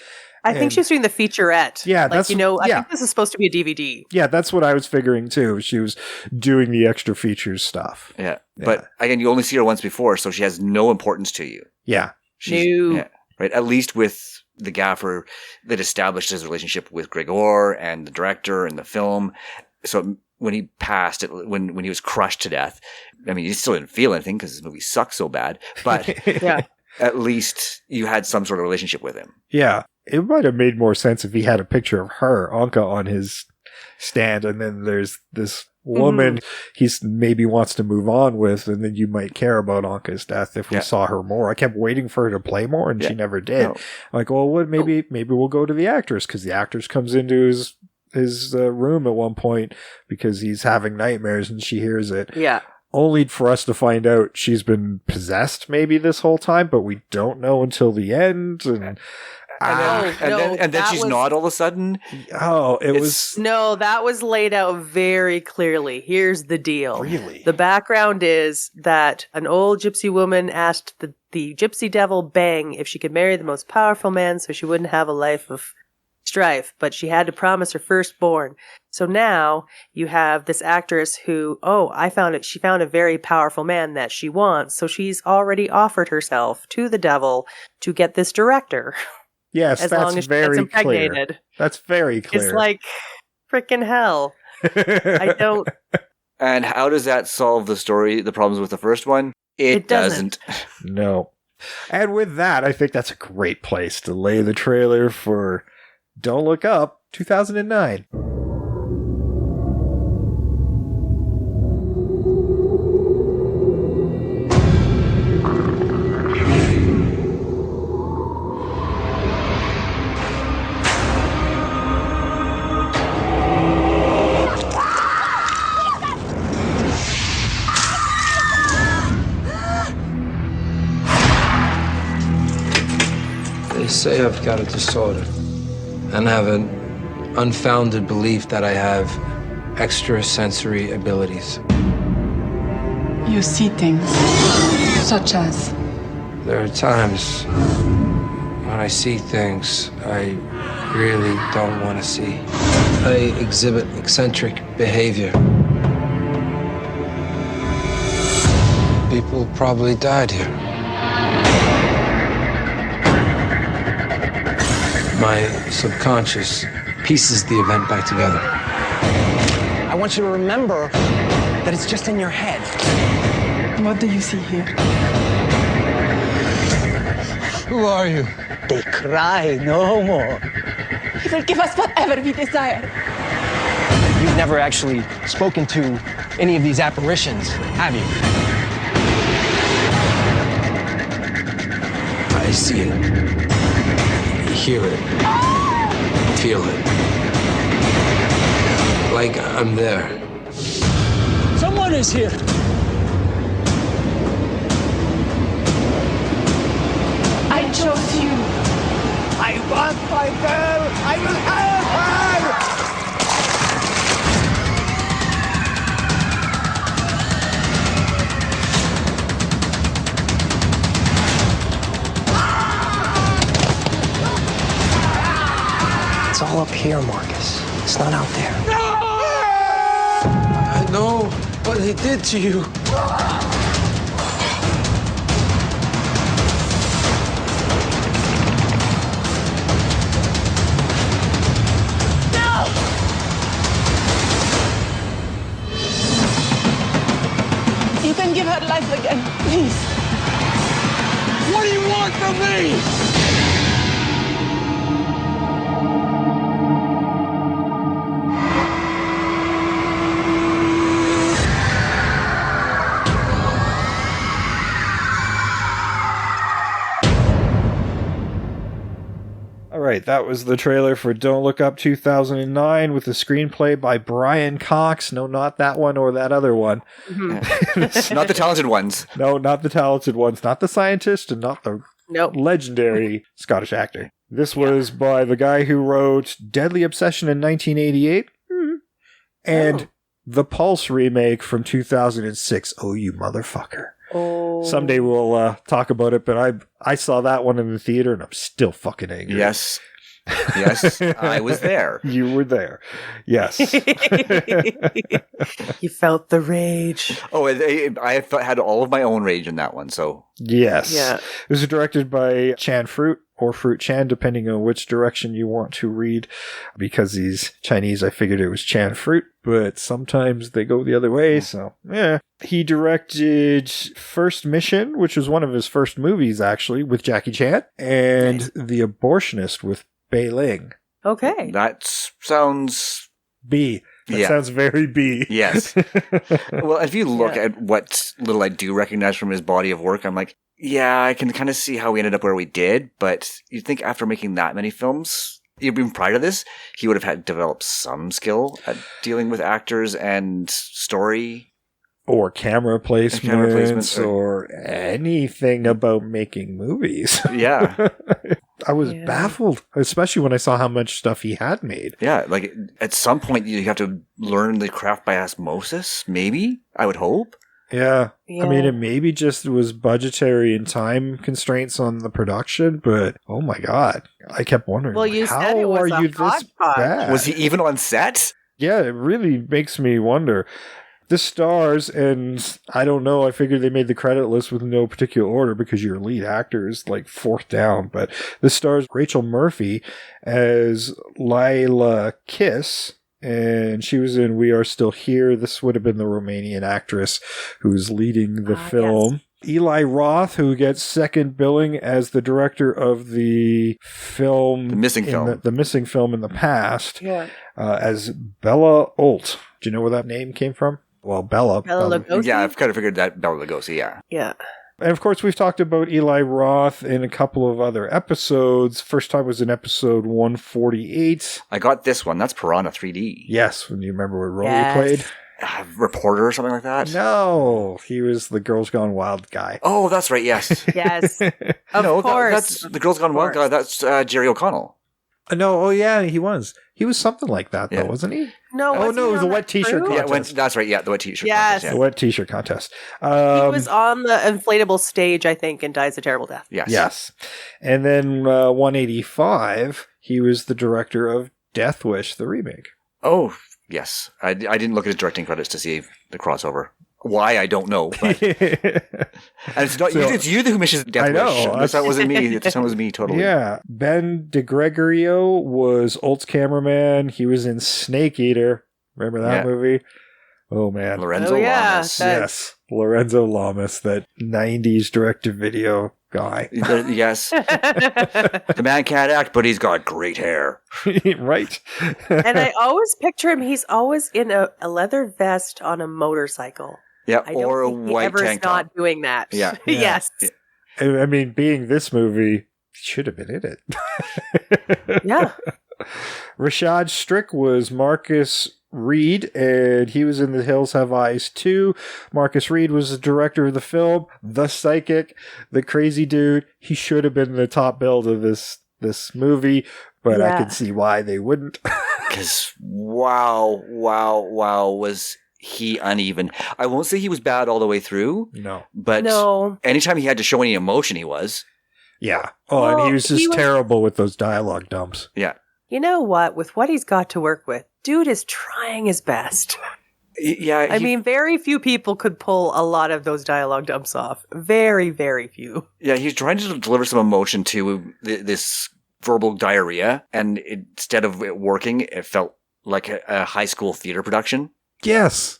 I think she was doing the featurette. Yeah, I think this is supposed to be a DVD. Yeah, that's what I was figuring too. She was doing the extra features stuff. Yeah. But again, you only see her once before, so she has no importance to you. Yeah. Right. At least with the gaffer that established his relationship with Grigor and the director and the film. So when he passed, when he was crushed to death. I mean, you still didn't feel anything because this movie sucks so bad, but at least you had some sort of relationship with him. Yeah. It might have made more sense if he had a picture of her, Anka, on his stand, and then there's this woman he maybe wants to move on with, and then you might care about Anka's death if we saw her more. I kept waiting for her to play more, and she never did. No. Like, well, maybe we'll go to the actress, because the actress comes into his room at one point because he's having nightmares, and she hears it. Yeah. Only for us to find out she's been possessed maybe this whole time, but we don't know until the end. And then she's not all of a sudden. Oh, No, that was laid out very clearly. Here's the deal. Really? The background is that an old gypsy woman asked the gypsy devil Bang if she could marry the most powerful man so she wouldn't have a life of strife, but she had to promise her firstborn. So now you have this actress who, she found a very powerful man that she wants, so she's already offered herself to the devil to get this director. Yes, as that's long as very she gets impregnated. Clear. That's very clear. It's like freaking hell. I don't. And how does that solve the problems with the first one? It doesn't. No. And with that, I think that's a great place to lay the trailer for Don't Look Up 2009. They say I've got a disorder and have an unfounded belief that I have extrasensory abilities. You see things, such as? There are times when I see things I really don't want to see. I exhibit eccentric behavior. People probably died here. My subconscious pieces the event back together. I want you to remember that it's just in your head. What do you see here? Who are you? They cry no more. He will give us whatever we desire. You've never actually spoken to any of these apparitions, have you? I see it. Hear it. Feel it. Like I'm there. Someone is here. I chose you. I want my girl. I will have her. It's all up here, Marcus. It's not out there. No! I know what he did to you. No! You can give her life again, please. What do you want from me? Right, that was the trailer for Don't Look Up 2009 with the screenplay by Brian Cox. No, not that one or that other one. Mm-hmm. Not the talented ones. No, not the talented ones. Not the scientist and not the legendary Scottish actor. This was by the guy who wrote Deadly Obsession in 1988 and the Pulse remake from 2006. Oh, you motherfucker. Oh. Someday we'll talk about it, but I saw that one in the theater and I'm still fucking angry. Yes. Yes, I was there. You were there. Yes. You felt the rage. Oh, I had all of my own rage in that one, so. Yes. Yeah. It was directed by Chan Fruit, or Fruit Chan, depending on which direction you want to read. Because he's Chinese, I figured it was Chan Fruit, but sometimes they go the other way, so yeah. He directed First Mission, which was one of his first movies, actually, with Jackie Chan, and The Abortionist with Bei Ling. Okay. That sounds... B. That sounds very B. Yes. Well, if you look at what little I do recognize from his body of work, I'm like, yeah, I can kind of see how we ended up where we did, but you'd think after making that many films, even prior to this, he would have had developed some skill at dealing with actors and story. Or camera placements, or anything about making movies. Yeah. I was baffled, especially when I saw how much stuff he had made. Yeah, like at some point you have to learn the craft by osmosis, maybe, I would hope. Yeah. I mean, it maybe just was budgetary and time constraints on the production, but oh my God. I kept wondering, well, you how said it was are you this bad? Was he even on set? Yeah, it really makes me wonder. The stars, and I don't know, I figured they made the credit list with no particular order because your lead actor is like fourth down, but the stars Rachel Murphy as Lila Kiss, and she was in We Are Still Here. This would have been the Romanian actress who's leading the film. Yes. Eli Roth, who gets second billing as the director of the film, the missing film in the past, as Bella Olt. Do you know where that name came from? Well, Bella Lugosi? Yeah, I've kind of figured that Bella Lugosi, yeah. Yeah. And of course, we've talked about Eli Roth in a couple of other episodes. First time was in episode 148. I got this one. That's Piranha 3D. Yes, when you remember what role he played. Reporter or something like that? No, he was the Girls Gone Wild guy. Oh, that's right, yes. Yes. Of course. That's the Girls Gone Wild guy. That's Jerry O'Connell. No, oh yeah, he was. He was something like that, though, wasn't he? No, it was the wet t-shirt contest. Yeah, that's right, yeah, the wet t-shirt contest. The wet t-shirt contest. He was on the inflatable stage, I think, and dies a terrible death. Yes. And then 185, he was the director of Death Wish, the remake. Oh, yes. I didn't look at his directing credits to see the crossover. Why, I don't know. But. And it's not it's you who misses Death Wish. I know. That wasn't me. That was me totally. Yeah. Ben DeGregorio was Olt's cameraman. He was in Snake Eater. Remember that movie? Oh, man. Lorenzo Lamas. Yes. Lorenzo Lamas, that 90s direct-to-video guy. Yes. The man can't act, but he's got great hair. Right. And I always picture him, he's always in a leather vest on a motorcycle. Yeah, I don't or a think white tank top. Not doing that. Yeah. Yes. I mean, being this movie, should have been in it. Yeah. Rashad Strick was Marcus Reed, and he was in The Hills Have Eyes 2. Marcus Reed was the director of the film, the psychic, the crazy dude. He should have been the top billed of this movie, but I can see why they wouldn't. Because wow, was he uneven. I won't say he was bad all the way through. No. But anytime he had to show any emotion, he was. Yeah. Oh, and he was just terrible with those dialogue dumps. Yeah. You know what? With what he's got to work with, dude is trying his best. Yeah. I mean, very few people could pull a lot of those dialogue dumps off. Very, very few. Yeah, he's trying to deliver some emotion to this verbal diarrhea, and instead of it working, it felt like a high school theater production. Yes,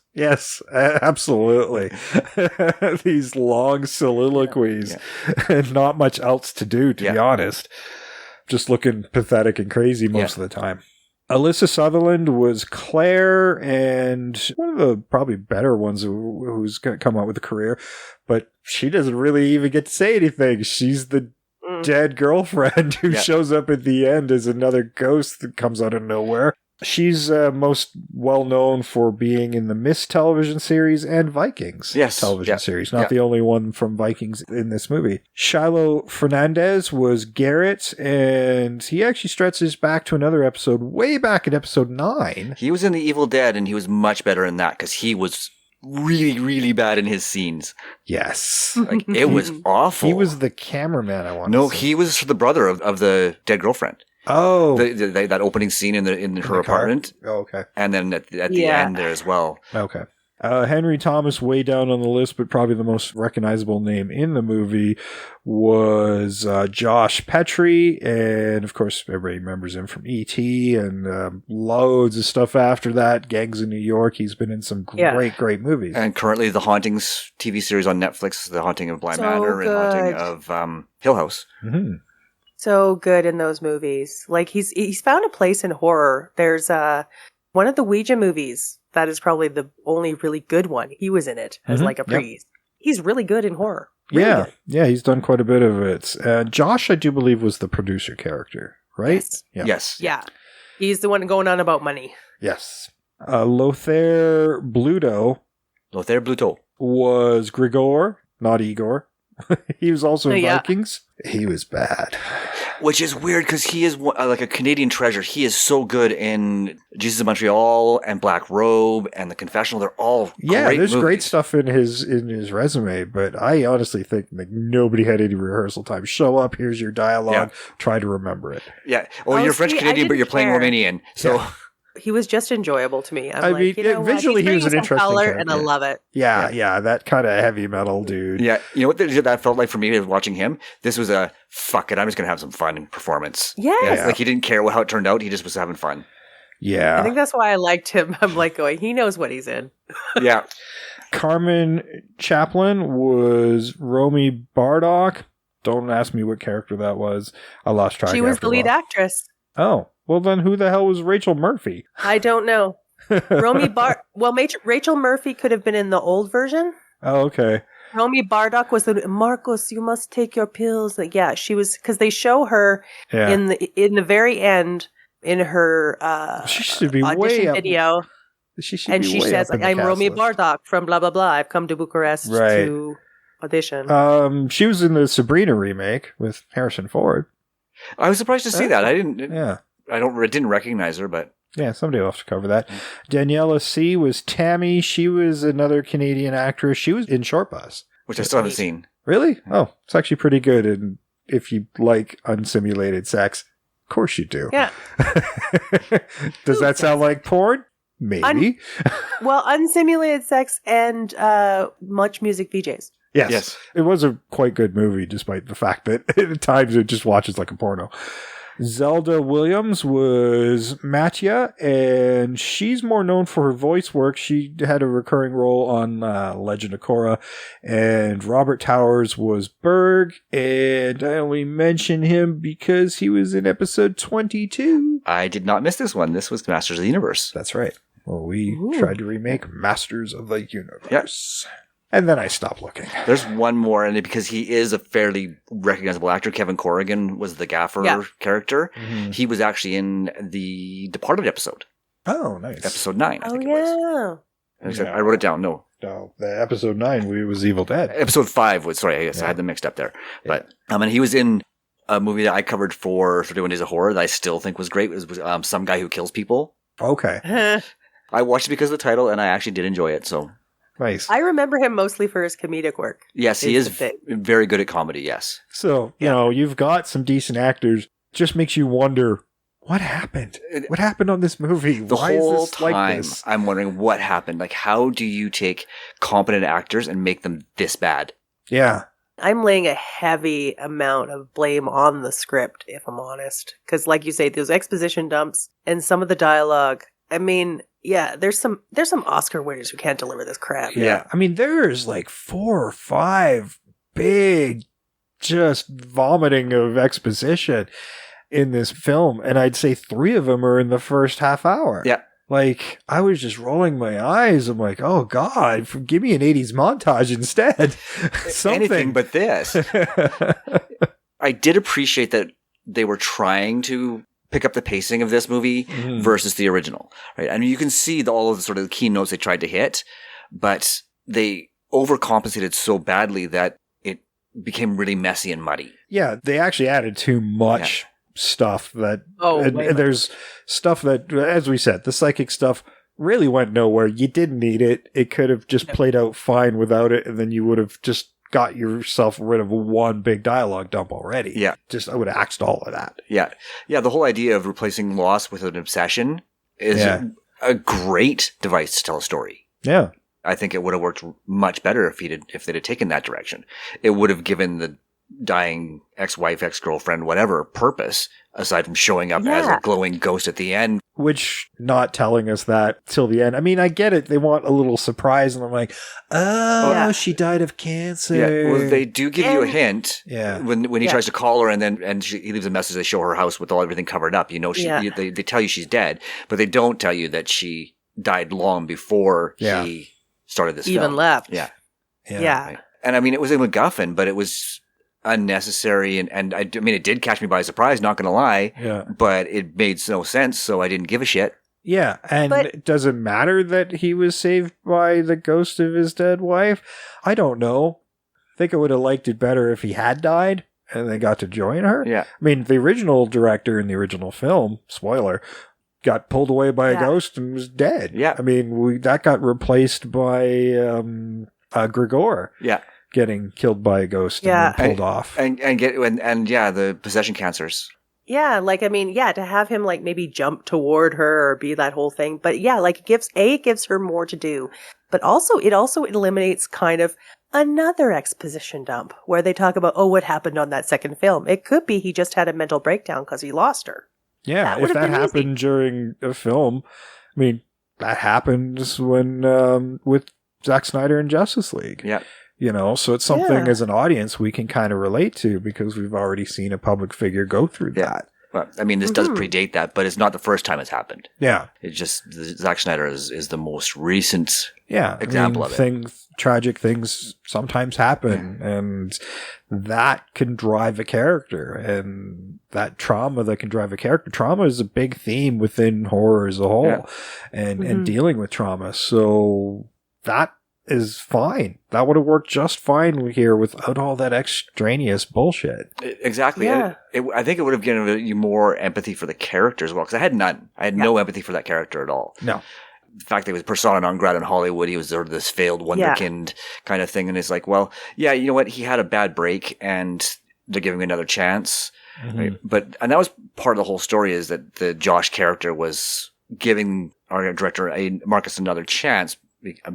absolutely. These long soliloquies and not much else to do, to be honest. Just looking pathetic and crazy most of the time. Alyssa Sutherland was Claire, and one of the probably better ones who's going to come out with a career, but she doesn't really even get to say anything. She's the dead girlfriend who shows up at the end as another ghost that comes out of nowhere. She's most well known for being in the Miss television series and Vikings television series. Not the only one from Vikings in this movie. Shiloh Fernandez was Garrett, and he actually stretches back to another episode, way back in episode 9. He was in The Evil Dead, and he was much better in that because he was really, really bad in his scenes. Yes. Like, it was awful. He was the cameraman, I want to say. No, he was the brother of the dead girlfriend. Oh, that opening scene in her apartment. Oh, okay. And then at the end there as well. Okay. Henry Thomas, way down on the list, but probably the most recognizable name in the movie, was Josh Petrie. And, of course, everybody remembers him from E.T. and loads of stuff after that. Gangs in New York. He's been in some great movies. And currently The Hauntings TV series on Netflix, The Haunting of Bly Manor and Haunting of Hill House. Mm-hmm. So good in those movies. Like, he's found a place in horror. There's one of the Ouija movies. That is probably the only really good one. He was in it as like a priest. Yep. He's really good in horror. Really good. Yeah, he's done quite a bit of it. Josh, I do believe, was the producer character, right? Yes. Yeah. Yes. Yeah. He's the one going on about money. Yes. Lothar Bluto. Lothar Bluto. Was Grigor, not Igor. He was also in Vikings. He was bad. Which is weird because he is like a Canadian treasure. He is so good in Jesus of Montreal and Black Robe and The Confessional. They're all great there's movies. Great stuff in his resume, but I honestly think like nobody had any rehearsal time. Show up, here's your dialogue, try to remember it. Yeah. Well, you're French Canadian, but you're playing Romanian. So he was just enjoyable to me. I mean, visually he was an interesting character. And I love it. Yeah, that kind of heavy metal dude. Yeah, you know what that felt like for me watching him? This was a, fuck it, I'm just going to have some fun in performance. Yes. Yeah. Like he didn't care how it turned out, he just was having fun. Yeah. I think that's why I liked him. I'm like going, he knows what he's in. Yeah. Carmen Chaplin was Romy Bardock. Don't ask me what character that was. I lost track. She was the lead actress. Oh. Well, then who the hell was Rachel Murphy? I don't know. Rachel Murphy could have been in the old version. Oh, okay. Romy Bardock was the Marcos. You must take your pills. Like, yeah, she was because they show her in the very end in her she should be audition way up. video. She says, like, "I'm Romy Bardock from blah blah blah. I've come to Bucharest to audition." She was in the Sabrina remake with Harrison Ford. I was surprised to see that. I didn't. Yeah. I didn't recognize her, but yeah, somebody will have to cover that. Daniela C. was Tammy. She was another Canadian actress. She was in Short Bus, which I still haven't seen. Really? Oh, it's actually pretty good. And if you like unsimulated sex, of course you do. Yeah. Does that sound like porn? Maybe. Unsimulated sex and much music VJs. Yes. It was a quite good movie, despite the fact that at times it just watches like a porno. Zelda Williams was Matya, and she's more known for her voice work. She had a recurring role on Legend of Korra, and Robert Towers was Berg, and I only mention him because he was in episode 22. I did not miss this one. This was Masters of the Universe. That's right. Well, we tried to remake Masters of the Universe. Yep. And then I stopped looking. There's one more, and because he is a fairly recognizable actor, Kevin Corrigan was the gaffer character. Mm-hmm. He was actually in the Departed episode. Oh, nice. Episode 9, I think it was. Yeah. I wrote it down. No, the episode 9 was Evil Dead. Episode 5 was, sorry, I guess I had them mixed up there. Yeah. But, and he was in a movie that I covered for 31 Days of Horror that I still think was great. It was Some Guy Who Kills People. Okay. I watched it because of the title, and I actually did enjoy it, so... Nice. I remember him mostly for his comedic work. Yes, he is very good at comedy, yes. So, you've got some decent actors. Just makes you wonder, what happened? What happened on this movie? Why is this like this? I'm wondering what happened. Like, how do you take competent actors and make them this bad? Yeah. I'm laying a heavy amount of blame on the script, if I'm honest. Because like you say, those exposition dumps and some of the dialogue, I mean... Yeah, there's some Oscar winners who can't deliver this crap. Yeah. I mean, there's like 4 or 5 big just vomiting of exposition in this film. And I'd say 3 of them are in the first half hour. Yeah. Like, I was just rolling my eyes. I'm like, oh, God, give me an 80s montage instead. Anything but this. I did appreciate that they were trying to pick up the pacing of this movie versus the original, right? I mean, you can see all of the sort of key notes they tried to hit, but they overcompensated so badly that it became really messy and muddy. Yeah, they actually added too much stuff that... there's stuff that, as we said, the psychic stuff really went nowhere. You didn't need it. It could have just played out fine without it, and then you would have just got yourself rid of one big dialogue dump already. Yeah. Just, I would have axed all of that. Yeah. Yeah, the whole idea of replacing loss with an obsession is a great device to tell a story. Yeah. I think it would have worked much better if they'd have taken that direction. It would have given the dying ex-wife, ex-girlfriend, whatever purpose, aside from showing up as a glowing ghost at the end. Which, not telling us that till the end. I mean, I get it. They want a little surprise, and I'm like, she died of cancer. Yeah, well, they do give you a hint. Yeah. When he tries to call her, and he leaves a message. They show her house with everything covered up. You know, they tell you she's dead, but they don't tell you that she died long before he started this even film. left. Yeah. Right. And I mean, it was a MacGuffin, but it was unnecessary, and I mean, it did catch me by surprise, not gonna lie. Yeah. But it made no sense, so I didn't give a shit. Yeah, and does it matter that he was saved by the ghost of his dead wife? I don't know. I think I would have liked it better if he had died and they got to join her. Yeah. I mean, the original director in the original film, spoiler, got pulled away by a ghost and was dead. Yeah. I mean, that got replaced by Grigor. Yeah. Getting killed by a ghost and then pulled off. And the possession cancers. Yeah, like, I mean, to have him, like, maybe jump toward her or be that whole thing. But yeah, like, it gives her more to do. But also, it eliminates kind of another exposition dump where they talk about, what happened on that second film. It could be he just had a mental breakdown because he lost her. Yeah, if that happened during a film, I mean, that happens when, with Zack Snyder and Justice League. Yeah. You know, so it's something as an audience we can kind of relate to because we've already seen a public figure go through that. Well, I mean, this does predate that, but it's not the first time it's happened. Yeah. It's just Zack Snyder is the most recent example of it. Tragic things sometimes happen, and that can drive a character, and that trauma that can drive a character. Trauma is a big theme within horror as a whole, and dealing with trauma. So that is fine. That would have worked just fine here without all that extraneous bullshit. Exactly. Yeah. I think it would have given you more empathy for the character as well, because I had none. I had no empathy for that character at all. No. The fact that he was persona non grata in Hollywood, he was sort of this failed wonderkind kind of thing, and it's like, well, you know what? He had a bad break, and they're giving him another chance. Right? And that was part of the whole story, is that the Josh character was giving our director Marcus another chance,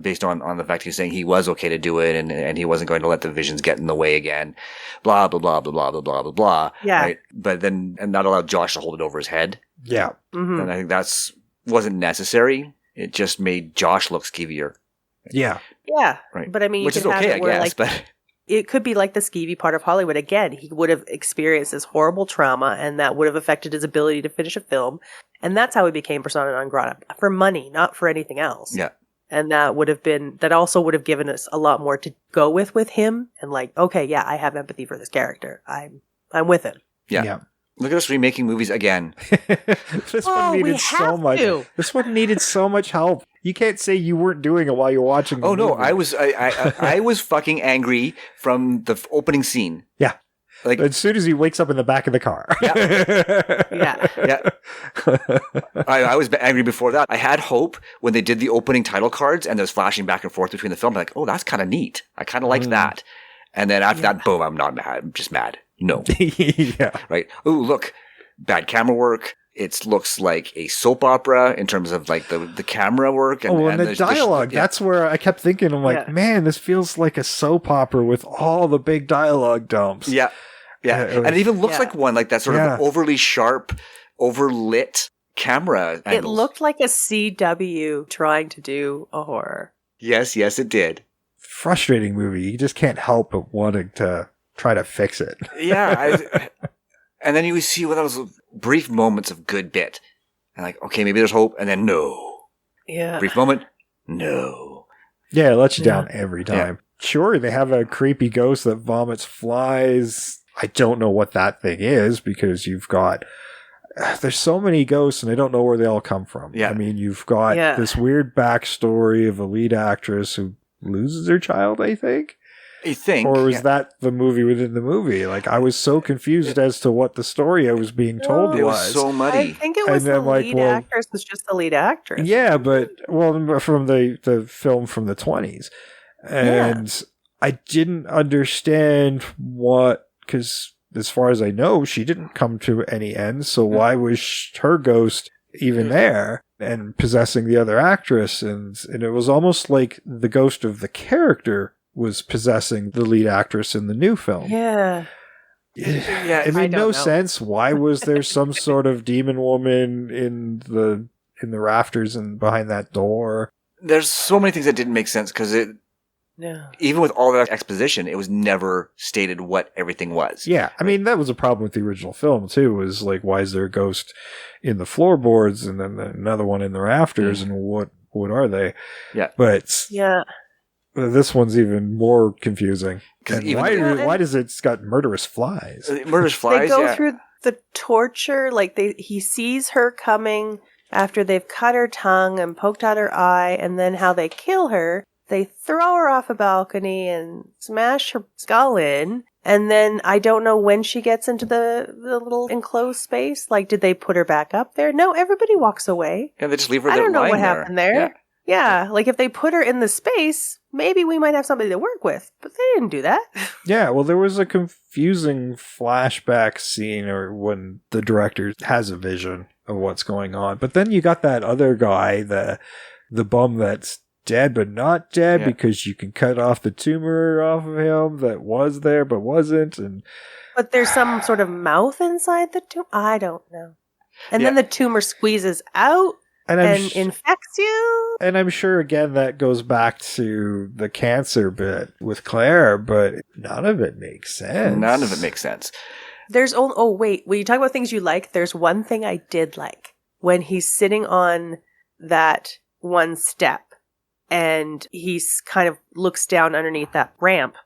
based on the fact he's saying he was okay to do it, and he wasn't going to let the visions get in the way again, blah, blah, blah, blah, blah, blah, blah, blah, blah. Yeah. Right? But then, and that allowed Josh to hold it over his head. Yeah. Mm-hmm. And I think wasn't necessary. It just made Josh look skeevier. Yeah. Yeah. Right. But I mean, which is okay, I guess, but it could be like the skeevy part of Hollywood. Again, he would have experienced this horrible trauma, and that would have affected his ability to finish a film. And that's how he became persona non grata, for money, not for anything else. Yeah. And that also would have given us a lot more to go with him. And like, okay, I have empathy for this character. I'm with him. Yeah. Look at us remaking movies again. This one needed so much. This one needed so much help. You can't say you weren't doing it while you're watching the movie. No, I was fucking angry from the opening scene. Yeah. Like, as soon as he wakes up in the back of the car. Yeah. I was angry before that. I had hope when they did the opening title cards and there's flashing back and forth between the film. I'm like, oh, that's kind of neat. I kind of like that. And then after that, boom, I'm not mad. I'm just mad. No. Yeah. Right. Oh, look, bad camera work. It looks like a soap opera in terms of like the camera work. And the dialogue. That's where I kept thinking, I'm like, man, this feels like a soap opera with all the big dialogue dumps. Yeah. Yeah. And it even looks like one, like that sort of overly sharp, overlit camera angles. It looked like a CW trying to do a horror. Yes, it did. Frustrating movie. You just can't help but wanting to try to fix it. Yeah. And then you see those brief moments of good bit. And like, okay, maybe there's hope. And then no. Yeah. Brief moment. No. Yeah, it lets you down every time. Yeah. Sure, they have a creepy ghost that vomits flies. I don't know what that thing is because you've got... There's so many ghosts and I don't know where they all come from. Yeah. I mean, you've got this weird backstory of a lead actress who loses her child, I think. You think? Or was that the movie within the movie? Like, I was so confused as to what the story I was being told was. It was so muddy. I think it was the lead actress was just the lead actress. Yeah, but, from the film from the 20s. And I didn't understand because as far as I know, she didn't come to any end, so why was her ghost even there and possessing the other actress? And it was almost like the ghost of the character was possessing the lead actress in the new film. Yeah. It made no sense. Why was there some sort of demon woman in the rafters and behind that door? There's so many things that didn't make sense because even with all that exposition, it was never stated what everything was. Yeah, I mean, that was a problem with the original film, too, was like, why is there a ghost in the floorboards and then another one in the rafters, and what are they? Yeah. But this one's even more confusing. Why does it's got murderous flies? Murderous flies, They go through the torture, like he sees her coming after they've cut her tongue and poked out her eye, and then how they kill her. They throw her off a balcony and smash her skull in. And then I don't know when she gets into the little enclosed space. Like, did they put her back up there? No, everybody walks away. Yeah, they just leave her there. I don't know what happened there. Yeah, like if they put her in the space, maybe we might have somebody to work with. But they didn't do that. Yeah, well, there was a confusing flashback scene or when the director has a vision of what's going on. But then you got that other guy, the bum that's dead but not dead because you can cut off the tumor off of him that was there but wasn't, but there's some sort of mouth inside the tumor. I don't know. And then the tumor squeezes out and infects you. And I'm sure again that goes back to the cancer bit with Claire, but none of it makes sense. None of it makes sense. There's wait, when you talk about things you like, there's one thing I did like when he's sitting on that one step. And he kind of looks down underneath that ramp.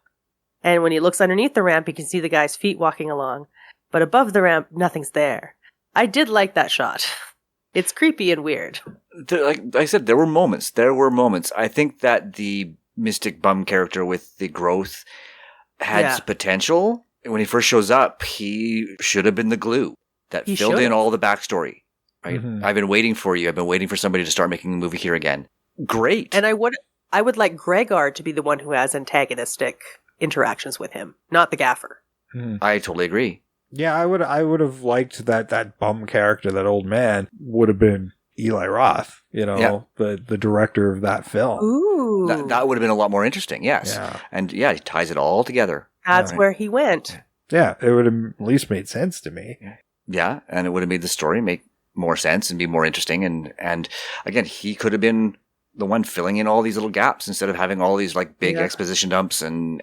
And when he looks underneath the ramp, he can see the guy's feet walking along. But above the ramp, nothing's there. I did like that shot. It's creepy and weird. Like I said, there were moments. I think that the mystic bum character with the growth had potential. When he first shows up, he should have been the glue that filled in all the backstory. Right? Mm-hmm. I've been waiting for you. I've been waiting for somebody to start making a movie here again. Great. And I would like Gregor to be the one who has antagonistic interactions with him, not the gaffer. I totally agree. Yeah, I would have liked that bum character, that old man, would have been Eli Roth, the director of that film. Ooh. That would have been a lot more interesting, yes. Yeah. And he ties it all together. That's where he went. Yeah, it would have at least made sense to me. Yeah, and it would have made the story make more sense and be more interesting. And again, he could have been the one filling in all these little gaps instead of having all these like big exposition dumps and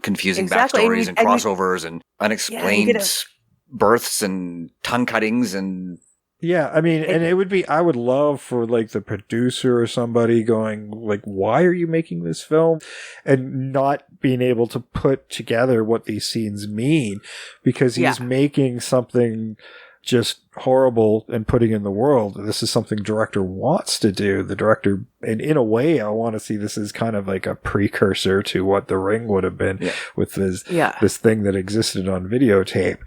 confusing backstories and crossovers and unexplained births and tongue cuttings and I mean, and it would be, I would love for like the producer or somebody going like, why are you making this film? And not being able to put together what these scenes mean because he's making something just horrible and putting in the world. This is something director wants to do. The director, and in a way, I want to see this as kind of like a precursor to what The Ring would have been with this thing that existed on videotape.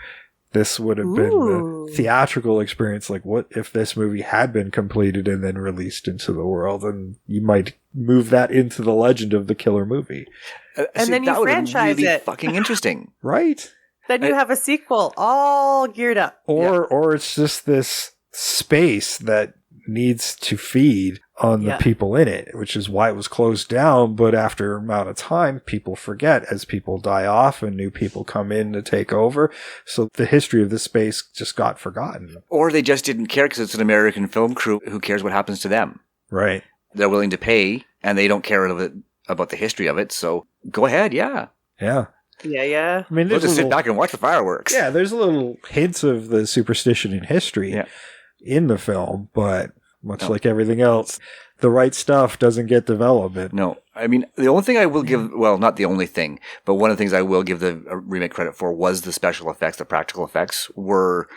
This would have been the theatrical experience. Like, what if this movie had been completed and then released into the world? And you might move that into the legend of the killer movie. And then you franchise it. Fucking interesting. Right? Then you have a sequel all geared up. Or it's just this space that needs to feed on the people in it, which is why it was closed down. But after an amount of time, people forget as people die off and new people come in to take over. So the history of this space just got forgotten. Or they just didn't care because it's an American film crew. Who cares what happens to them? Right. They're willing to pay and they don't care about the history of it. So go ahead. Yeah. Yeah. Yeah. I mean, we'll just sit back and watch the fireworks. Yeah, there's little hints of the superstition in history in the film, but much like everything else, the right stuff doesn't get development. No. I mean, the only thing I will give, well, not the only thing, but one of the things I will give the remake credit for was the special effects. The practical effects were,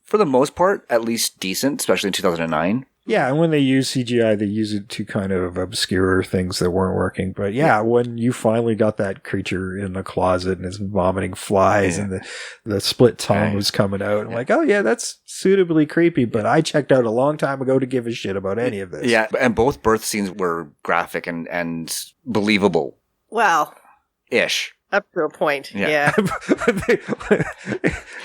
for the most part, at least decent, especially in 2009. Yeah, and when they use CGI, they use it to kind of obscure things that weren't working. But when you finally got that creature in the closet and is vomiting flies and the split tongue was coming out, I'm like, oh yeah, that's suitably creepy. But I checked out a long time ago to give a shit about any of this. Yeah, and both birth scenes were graphic and believable. Well, Ish. Up to a point. Yeah.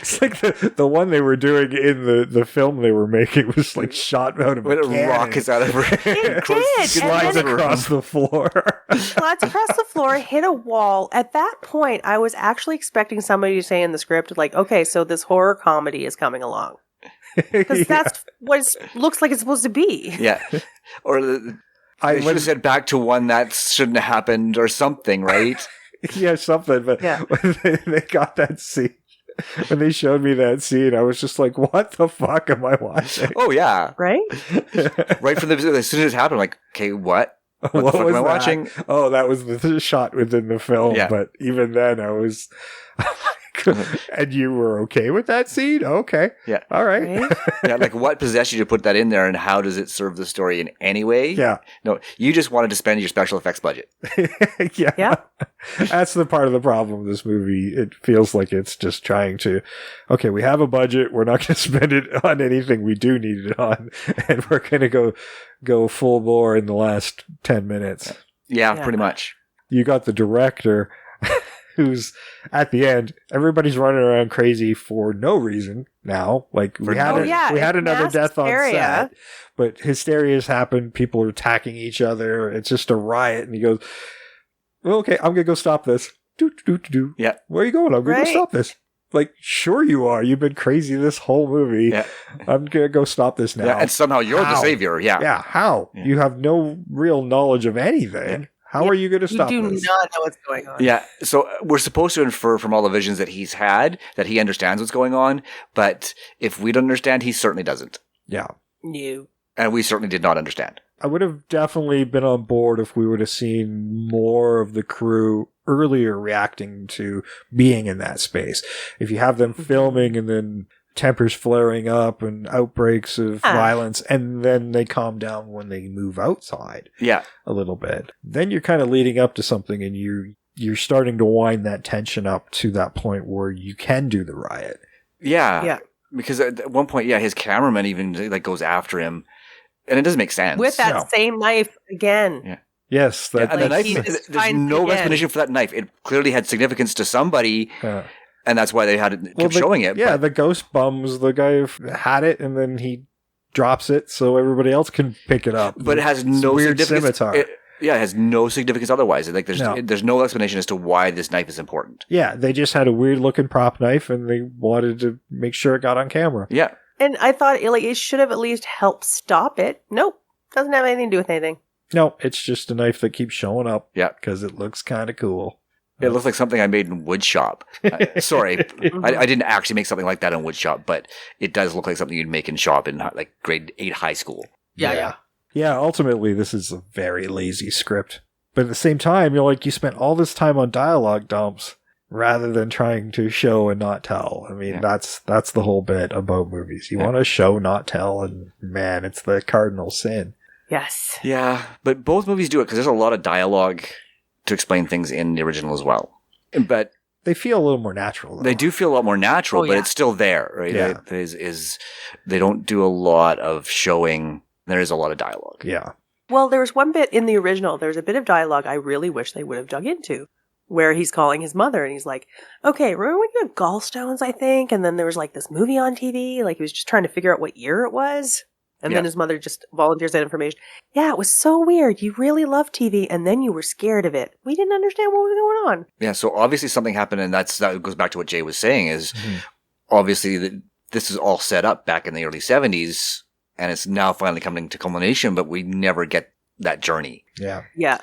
It's like the one they were doing in the film they were making was like shot out of a cannon. Rock is out of her. It did. Slides across the floor. Slides across the floor, hit a wall. At that point, I was actually expecting somebody to say in the script, like, okay, so this horror comedy is coming along. Because that's what it looks like it's supposed to be. Yeah. Or I should have said back to one that shouldn't have happened or something, right? Yeah, something. But when they got that scene, when they showed me that scene, I was just like, what the fuck am I watching? Oh, yeah. Right? Right from as soon as it happened, I'm like, okay, what? What the fuck am I watching? Oh, that was the shot within the film. Yeah. But even then, I was... And you were okay with that scene? Okay. Yeah. All right. Yeah, like what possessed you to put that in there and how does it serve the story in any way? Yeah. No, you just wanted to spend your special effects budget. Yeah. That's the part of the problem with this movie. It feels like it's just trying to, okay, we have a budget. We're not going to spend it on anything we do need it on. And we're going to go full bore in the last 10 minutes. Yeah, pretty much. You got the director who's at the end, everybody's running around crazy for no reason now. Like we had another death on set, but hysteria's happened. People are attacking each other. It's just a riot. And he goes, well, okay, I'm going to go stop this. Yeah. Where are you going? I'm going to go stop this. Like, sure you are. You've been crazy this whole movie. Yeah. I'm going to go stop this now. Yeah, and somehow you're the savior. Yeah. Yeah. How? Yeah. You have no real knowledge of anything. Yeah. How are you going to stop this? You do not know what's going on. Yeah, so we're supposed to infer from all the visions that he's had that he understands what's going on, but if we don't understand, he certainly doesn't. Yeah. No. And we certainly did not understand. I would have definitely been on board if we would have seen more of the crew earlier reacting to being in that space. If you have them filming and then tempers flaring up and outbreaks of violence, and then they calm down when they move outside a little bit. Then you're kind of leading up to something, and you're starting to wind that tension up to that point where you can do the riot. Yeah. Because at one point, his cameraman even like goes after him, and it doesn't make sense. With that same knife again. Yeah. Yes. And the knife, there's no explanation for that knife. It clearly had significance to somebody. And that's why they kept showing it. Yeah, the ghost bums the guy who had it, and then he drops it so everybody else can pick it up. But it has no weird significance. Scimitar. It has no significance otherwise. Like there's no explanation as to why this knife is important. Yeah, they just had a weird looking prop knife, and they wanted to make sure it got on camera. Yeah, and I thought it should have at least helped stop it. Nope, doesn't have anything to do with anything. No, it's just a knife that keeps showing up. Yeah, because it looks kind of cool. It looks like something I made in wood shop. Sorry, I didn't actually make something like that in wood shop, but it does look like something you'd make in shop in like grade 8 high school. Yeah. Yeah, ultimately, this is a very lazy script. But at the same time, you spent all this time on dialogue dumps rather than trying to show and not tell. I mean, that's the whole bit about movies. You want to show, not tell, and man, it's the cardinal sin. Yes. Yeah, but both movies do it because there's a lot of dialogue to explain things in the original as well. But they feel a little more natural, though. They do feel a lot more natural, but it's still there, right? Yeah. They don't do a lot of showing. There is a lot of dialogue. Yeah. Well, there was one bit in the original. There's a bit of dialogue I really wish they would have dug into, where he's calling his mother and he's like, okay, remember when you had gallstones, I think? And then there was like this movie on TV. Like he was just trying to figure out what year it was. And then his mother just volunteers that information. Yeah, it was so weird. You really loved TV, and then you were scared of it. We didn't understand what was going on. Yeah, so obviously something happened, and that goes back to what Jay was saying, is obviously this is all set up back in the early 70s, and it's now finally coming to culmination, but we never get that journey. Yeah. Yeah.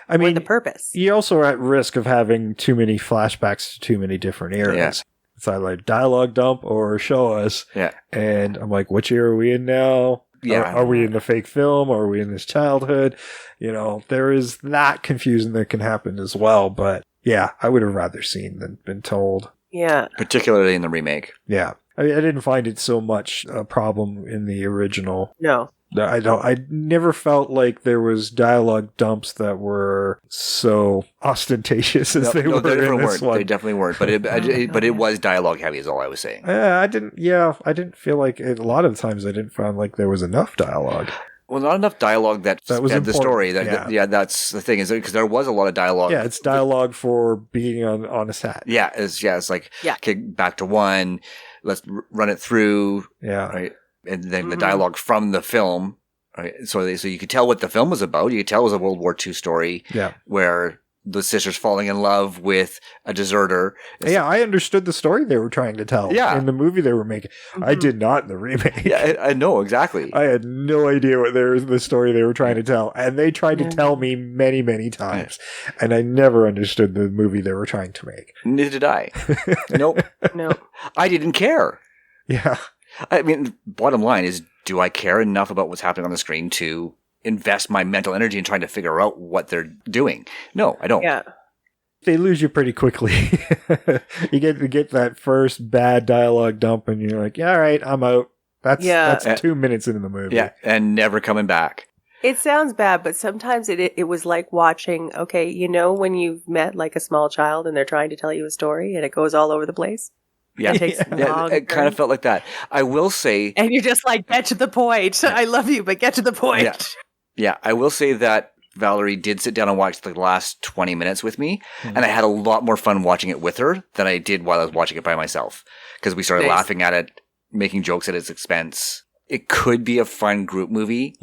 I mean, the purpose. You also are at risk of having too many flashbacks to too many different eras. Yeah. It's either like dialogue dump or show us. Yeah. And I'm like, which era are we in now? Yeah. Are we in the fake film? Or are we in this childhood? There is that confusion that can happen as well. But yeah, I would have rather seen than been told. Yeah. Particularly in the remake. Yeah. I mean, I didn't find it so much a problem in the original. No. I never felt like there was dialogue dumps that were so ostentatious as they were in this one. They definitely weren't. But it was dialogue heavy, is all I was saying. I didn't feel like a lot of the times I didn't find like there was enough dialogue. Well, not enough dialogue that sped the story. Yeah. That's the thing, is because there was a lot of dialogue. Yeah, it's dialogue for being on a set. Yeah, it's like, okay, back to one, let's run it through. Yeah. Right. And then the dialogue from the film. Right. So you could tell what the film was about. You could tell it was a World War II story. Yeah. Where the sisters falling in love with a deserter. Yeah, I understood the story they were trying to tell in the movie they were making. I did not in the remake. Yeah, I know, exactly. I had no idea what the story they were trying to tell. And they tried to tell me many, many times. And I never understood the movie they were trying to make. Neither did I. Nope. No. I didn't care. Yeah. I mean, bottom line is, do I care enough about what's happening on the screen to invest my mental energy in trying to figure out what they're doing? No, I don't. Yeah. They lose you pretty quickly. You get that first bad dialogue dump and you're like, yeah, all right, I'm out. That's 2 minutes into the movie. Yeah, and never coming back. It sounds bad, but sometimes it was like watching, okay, you know when you've met like a small child and they're trying to tell you a story and it goes all over the place? Yeah, it kind of felt like that. I will say... And you're just like, get to the point. I love you, but get to the point. Yeah, I will say that Valerie did sit down and watch the last 20 minutes with me, and I had a lot more fun watching it with her than I did while I was watching it by myself, because we started laughing at it, making jokes at its expense. It could be a fun group movie.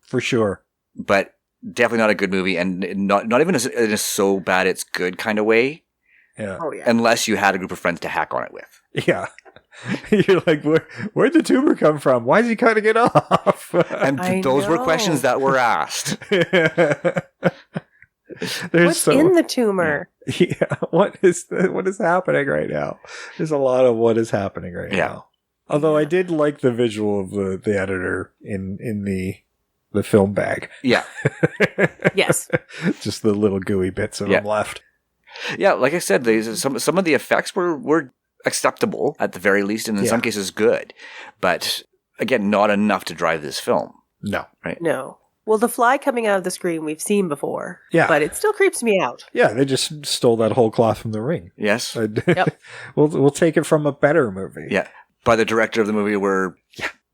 For sure. But definitely not a good movie, and not even in a so bad it's good kind of way. Yeah. Oh, yeah. Unless you had a group of friends to hack on it with. Yeah. You're like, where'd the tumor come from? Why is he cutting it off? And those were questions that were asked. What's in the tumor? Yeah. What is happening right now? There's a lot of what is happening right now. Although I did like the visual of the editor in the film bag. Yeah. Yes. Just the little gooey bits of them left. Yeah, like I said, some of the effects were acceptable at the very least, and in some cases good. But again, not enough to drive this film. No. Right? No. Well, the fly coming out of the screen we've seen before. Yeah. But it still creeps me out. Yeah, they just stole that whole cloth from the Ring. Yes. Yep. We'll take it from a better movie. Yeah. By the director of the movie we're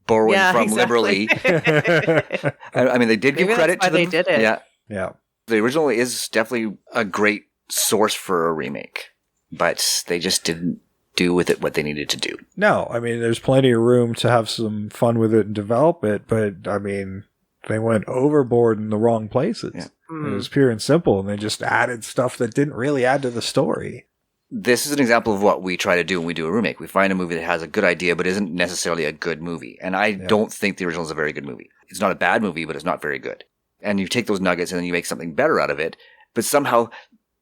borrowing from liberally. I mean, they did give credit to them. They did it. Yeah. Yeah. The original is definitely a great source for a remake, but they just didn't do with it what they needed to do. No, I mean, there's plenty of room to have some fun with it and develop it, but I mean, they went overboard in the wrong places. Yeah. It was pure and simple, and they just added stuff that didn't really add to the story. This is an example of what we try to do when we do a remake. We find a movie that has a good idea, but isn't necessarily a good movie. And I don't think the original is a very good movie. It's not a bad movie, but it's not very good. And you take those nuggets and then you make something better out of it, but somehow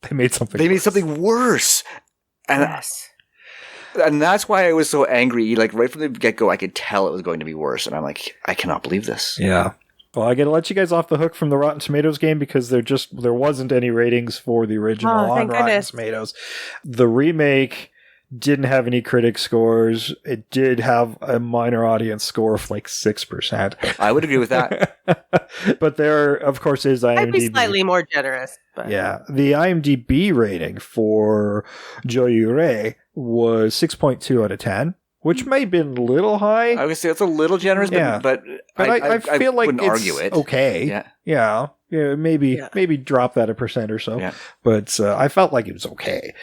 they made something worse. And and that's why I was so angry. Like right from the get-go, I could tell it was going to be worse. And I'm like, I cannot believe this. Yeah. Well, I got to let you guys off the hook from the Rotten Tomatoes game because there wasn't any ratings for the original on Rotten Tomatoes. The remake didn't have any critic scores. It did have a minor audience score of like 6%. I would agree with that. But there, of course, is IMDb. I'd be slightly more generous. But. Yeah. The IMDb rating for Joyû-rei was 6.2 out of 10. Which may have been a little high. I would say it's a little generous, but I feel like wouldn't argue it. Okay. Yeah. Maybe drop that 1% or so. Yeah. But I felt like it was okay.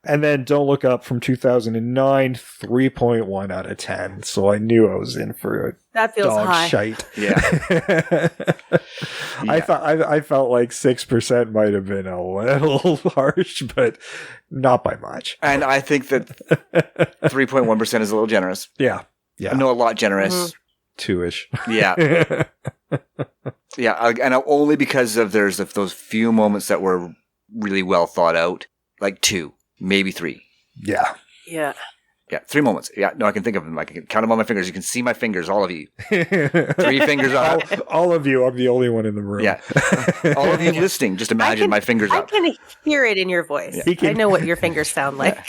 And then Don't Look Up from 2009, 3.1 out of 10. So I knew I was in for a that feels dog high. shite. Yeah. I felt like 6% might have been a little harsh, but not by much. And I think that 3.1% is a little generous. Yeah. No, a lot generous. 2-ish. Yeah. Yeah, and only because of there's those few moments that were really well thought out, like 2, maybe 3. Yeah. Yeah. Yeah, 3 moments. Yeah, no, I can think of them. I can count them on my fingers. You can see my fingers, all of you. 3 fingers up. All of you. I'm the only one in the room. Yeah. All of you listening, just imagine my fingers up. I can hear it in your voice. Yeah. I know what your fingers sound like.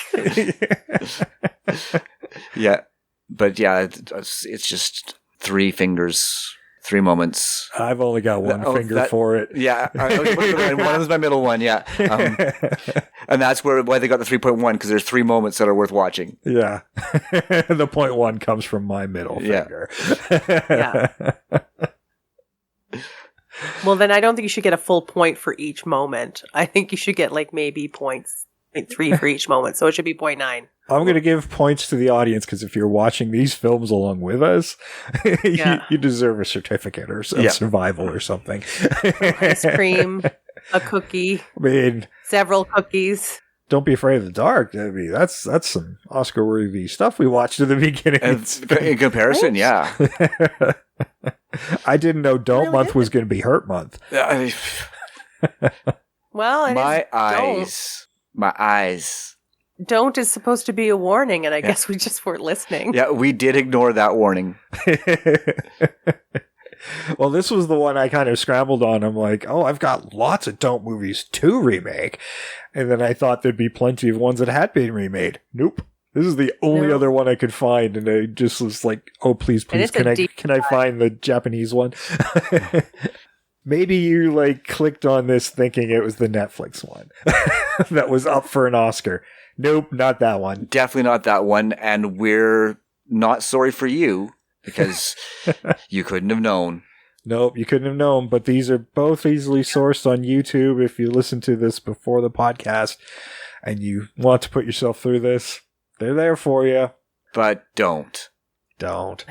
Yeah. But yeah, it's just 3 fingers, 3 moments. I've only got one finger for it. Yeah. And one of them's my middle one, yeah. And that's why they got the 3.1, because there's 3 moments that are worth watching. Yeah. The 0.1 comes from my middle finger. Yeah. Well, then I don't think you should get a full point for each moment. I think you should get like maybe points, like 3 for each moment. So it should be 0.9. I'm going to give points to the audience because if you're watching these films along with us, you deserve a certificate or survival or something. Ice cream, a cookie, several cookies. Don't Be Afraid of the Dark. I mean, that's some Oscar-worthy stuff we watched at the beginning. In comparison, yeah. I didn't know Don't Month was going to be Hurt Month. Well, my eyes. Don't is supposed to be a warning, and I guess we just weren't listening. Yeah, we did ignore that warning. Well, this was the one I kind of scrambled on. I'm like, oh, I've got lots of Don't movies to remake. And then I thought there'd be plenty of ones that had been remade. Nope. This is the only other one I could find. And I just was like, oh, please, can I find the Japanese one? Maybe you like clicked on this thinking it was the Netflix one that was up for an Oscar. Nope, not that one. Definitely not that one. And we're not sorry for you. Because you couldn't have known. Nope, you couldn't have known. But these are both easily sourced on YouTube. If you listen to this before the podcast and you want to put yourself through this, they're there for you. But don't. Don't.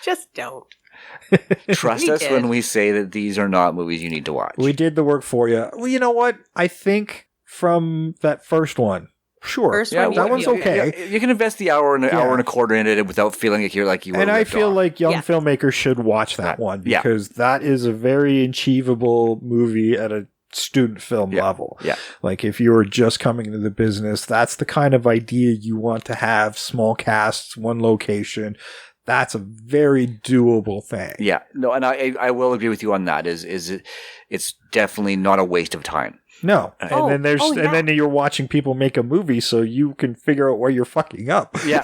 Just don't. Trust us when we say that these are not movies you need to watch. We did the work for you. Well, you know what? I think from that first one, sure. That one's okay. Yeah, you can invest the hour and a quarter in it without feeling like you're like you were. And I feel like young filmmakers should watch that one because that is a very achievable movie at a student film level. Yeah. Like if you were just coming into the business, that's the kind of idea you want to have. Small casts, one location. That's a very doable thing. Yeah. No, and I will agree with you on that. It's definitely not a waste of time. No, and then you're watching people make a movie, so you can figure out where you're fucking up. Yeah,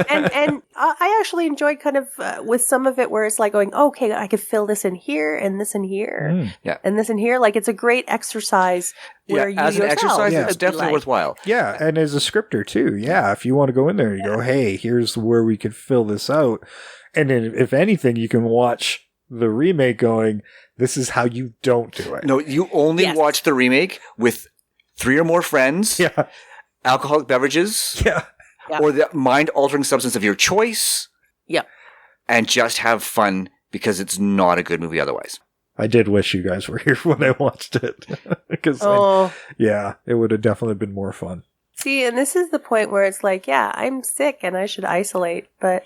and I actually enjoyed kind of with some of it where it's like going, okay, I could fill this in here and this in here, and this in here. Like it's a great exercise where you as an exercise, it's definitely worthwhile. Yeah, and as a scripter too. Yeah, if you want to go in there and go, hey, here's where we could fill this out, and then if anything, you can watch the remake going, this is how you don't do it. No, you only watch the remake with 3 or more friends, alcoholic beverages, or the mind-altering substance of your choice, and just have fun because it's not a good movie otherwise. I did wish you guys were here when I watched it. Because, it would have definitely been more fun. See, and this is the point where it's like, I'm sick and I should isolate, but...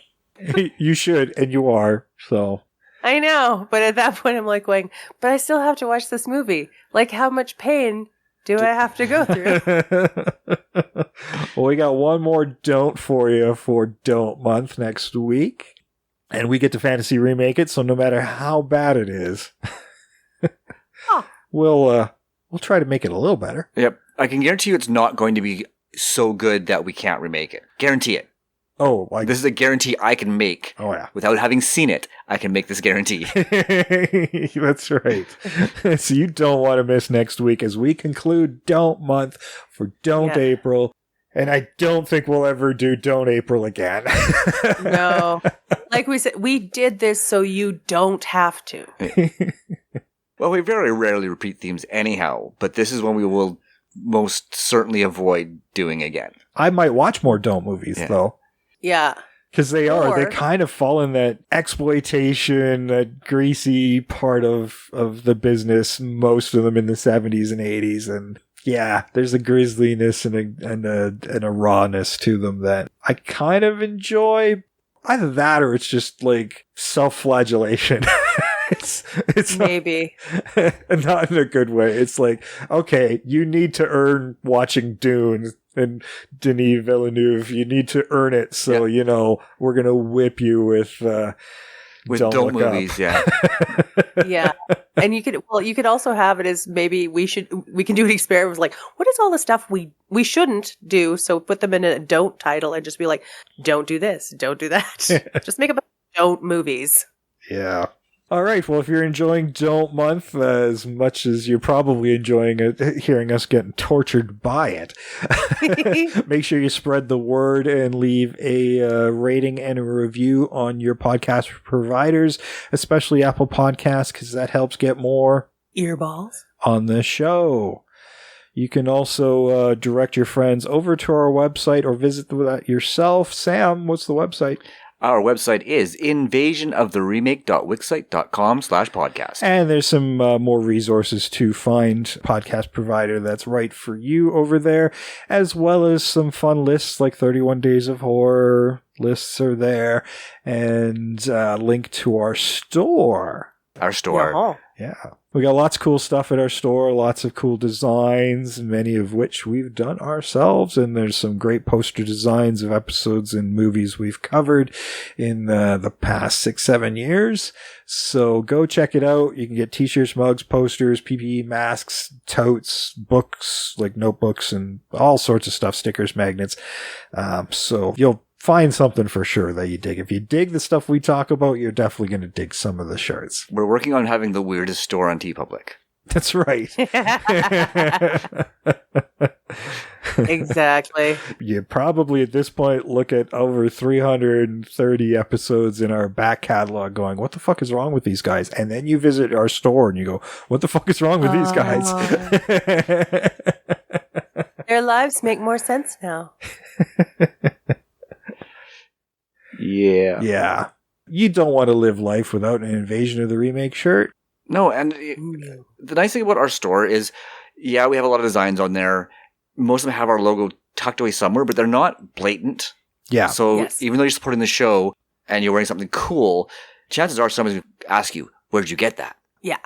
You should, and you are, so... I know, but at that point I'm like going, but I still have to watch this movie. Like, how much pain do I have to go through? Well, we got one more don't for you for Don't Month next week. And we get to fantasy remake it, so no matter how bad it is, we'll try to make it a little better. Yep. I can guarantee you it's not going to be so good that we can't remake it. Guarantee it. Oh, this is a guarantee I can make. Oh, yeah. Without having seen it, I can make this guarantee. That's right. So you don't want to miss next week as we conclude Don't Month for Don't April. And I don't think we'll ever do Don't April again. No. Like we said, we did this so you don't have to. Well, we very rarely repeat themes anyhow, but this is one we will most certainly avoid doing again. I might watch more Don't movies, though. Yeah. Because they kind of fall in that exploitation, that greasy part of the business, most of them in the 70s and 80s. And there's a grisliness and a rawness to them that I kind of enjoy. Either that or it's just like self-flagellation. It's maybe not in a good way. It's like, okay, you need to earn watching Dune and Denis Villeneuve. You need to earn it. So, we're going to whip you with Don't movies. Yeah. And you could also have it as maybe we can do an experiment like, what is all the stuff we shouldn't do? So put them in a don't title and just be like, don't do this, don't do that. Just make about don't movies. Yeah. All right. Well, if you're enjoying Don't Month as much as you're probably enjoying it, hearing us getting tortured by it, make sure you spread the word and leave a rating and a review on your podcast providers, especially Apple Podcasts, because that helps get more earballs on the show. You can also direct your friends over to our website or visit that yourself. Sam, what's the website? Our website is invasionoftheremake.wixsite.com/podcast. And there's some more resources to find podcast provider that's right for you over there, as well as some fun lists like 31 Days of Horror lists are there, and link to our store. Our store. Yeah. We got lots of cool stuff at our store, lots of cool designs, many of which we've done ourselves. And there's some great poster designs of episodes and movies we've covered in the past 6-7 years. So go check it out. You can get t-shirts, mugs, posters, PPE masks, totes, books, like notebooks, and all sorts of stuff, stickers, magnets. So you'll find something for sure that you dig. If you dig the stuff we talk about, you're definitely going to dig some of the shirts. We're working on having the weirdest store on TeePublic. That's right. Exactly. You probably at this point look at over 330 episodes in our back catalog going, what the fuck is wrong with these guys? And then you visit our store and you go, what the fuck is wrong with these guys? Their lives make more sense now. Yeah. Yeah. You don't want to live life without an Invasion of the Remake shirt. No, and the nice thing about our store is, yeah, we have a lot of designs on there. Most of them have our logo tucked away somewhere, but they're not blatant. Yeah. So even though you're supporting the show and you're wearing something cool, chances are somebody's going to ask you, where did you get that? Yeah.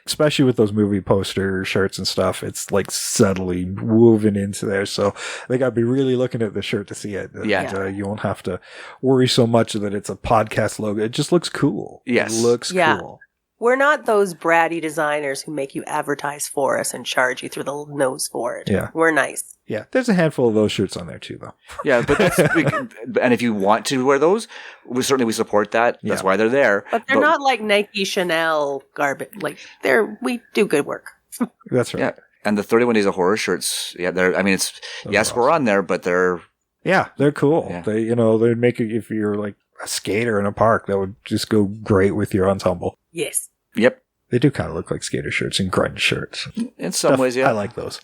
Especially with those movie poster shirts and stuff, it's like subtly woven into there. So they got to be really looking at the shirt to see it. Yeah. You won't have to worry so much that it's a podcast logo. It just looks cool. Yes. It looks cool. We're not those bratty designers who make you advertise for us and charge you through the nose for it. Yeah. We're nice. Yeah. There's a handful of those shirts on there too, though. Yeah, but and if you want to wear those, we support that. That's why they're there. But they're not like Nike, Chanel, garbage. Like we do good work. That's right. Yeah. And the 31 Days of Horror shirts, those we're on there, but they're cool. Yeah. They'd make it if you're like a skater in a park, that would just go great with your ensemble. Yes. Yep. They do kind of look like skater shirts and grunge shirts. In some ways, yeah. I like those.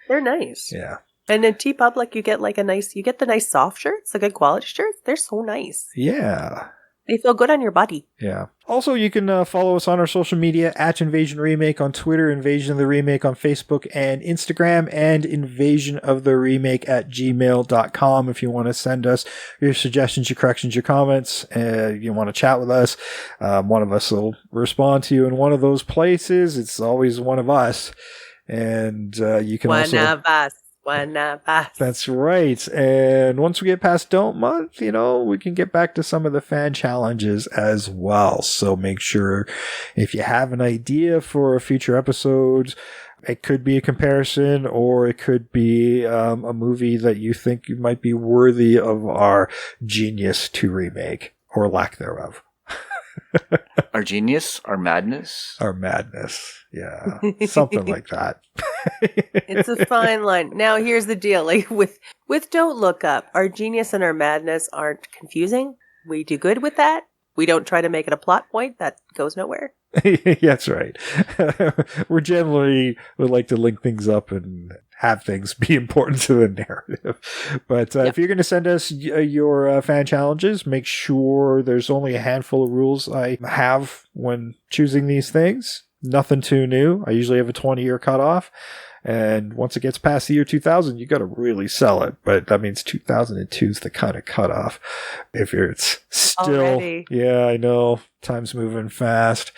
They're nice. Yeah. And in TeePublic, you get the nice soft shirts, the good quality shirts. They're so nice. Yeah. They feel good on your body. Yeah. Also, you can follow us on our social media at Invasion Remake on Twitter, Invasion of the Remake on Facebook and Instagram, and invasionoftheRemake@gmail.com if you want to send us your suggestions, your corrections, your comments, you want to chat with us. One of us will respond to you in one of those places. It's always one of us. And you can One of us. That's right. And once we get past Don't Month, we can get back to some of the fan challenges as well. So make sure if you have an idea for a future episode, it could be a comparison or it could be a movie that you think might be worthy of our genius to remake or lack thereof. Our genius, our madness. Yeah. Something like that. It's a fine line. Now, here's the deal. Like with Don't Look Up, our genius and our madness aren't confusing. We do good with that. We don't try to make it a plot point that goes nowhere. That's right. We generally would like to link things up and have things be important to the narrative. But if you're going to send us your fan challenges, make sure there's only a handful of rules I have when choosing these things. Nothing too new. I usually have a 20-year cutoff. And once it gets past the year 2000, you got to really sell it. But that means 2002 is the kind of cutoff. If it's still, already. Yeah, I know, time's moving fast.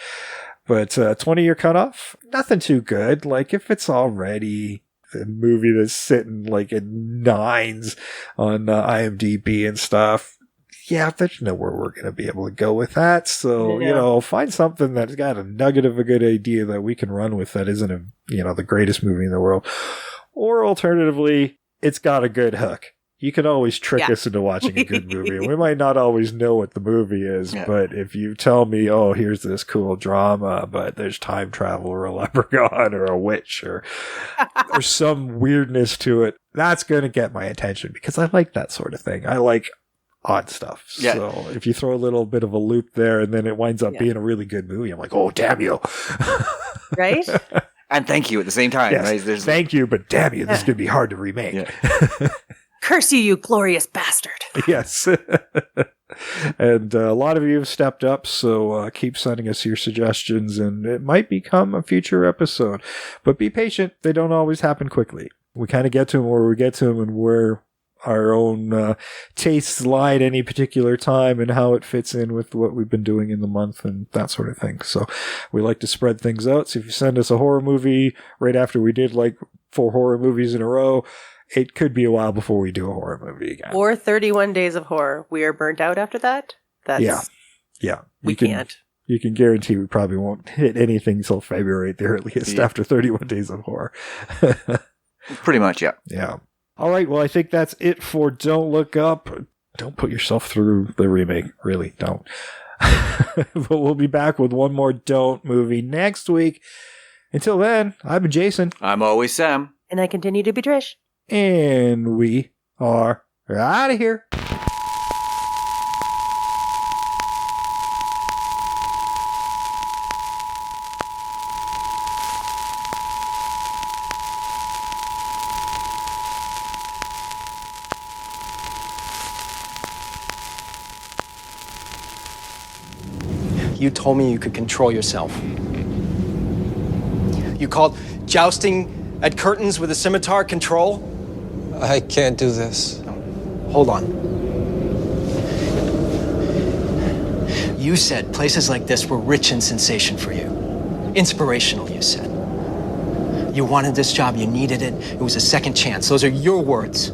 But 20-year cutoff, nothing too good. Like if it's already a movie that's sitting like at 9s on IMDb and stuff, yeah, there's nowhere we're going to be able to go with that. So, find something that's got a nugget of a good idea that we can run with that isn't the greatest movie in the world. Or alternatively, it's got a good hook. You can always trick us into watching a good movie. We might not always know what the movie is, but if you tell me, oh, here's this cool drama, but there's time travel or a leprechaun or a witch or some weirdness to it, that's going to get my attention because I like that sort of thing. I like odd stuff. Yeah. So if you throw a little bit of a loop there and then it winds up being a really good movie, I'm like, oh, damn you. Right? And thank you at the same time. Yes, right? Thank you, but damn you, this is going to be hard to remake. Yeah. Curse you, you glorious bastard. Yes. And a lot of you have stepped up, so keep sending us your suggestions, and it might become a future episode. But be patient. They don't always happen quickly. We kind of get to them where we get to them and where our own tastes lie at any particular time and how it fits in with what we've been doing in the month and that sort of thing. So we like to spread things out. So if you send us a horror movie right after we did like 4 horror movies in a row, it could be a while before we do a horror movie again. Or 31 Days of Horror. We are burnt out after that? Yeah. We can't. You can guarantee we probably won't hit anything till February at the earliest after 31 Days of Horror. Pretty much, yeah. Yeah. All right, well, I think that's it for Don't Look Up. Don't put yourself through the remake. Really, don't. But we'll be back with one more Don't movie next week. Until then, I've been Jason. I'm always Sam. And I continue to be Trish. And we are out of here. You told me you could control yourself. You called jousting at curtains with a scimitar control? I can't do this. Hold on. You said places like this were rich in sensation for you. Inspirational, you said. You wanted this job, you needed it, it was a second chance. Those are your words.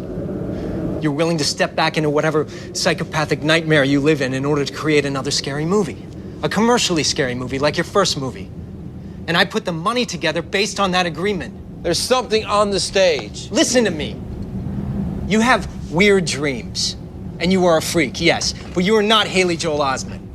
You're willing to step back into whatever psychopathic nightmare you live in order to create another scary movie. A commercially scary movie like your first movie. And I put the money together based on that agreement. There's something on the stage. Listen to me. You have weird dreams. And you are a freak, yes. But you are not Haley Joel Osment.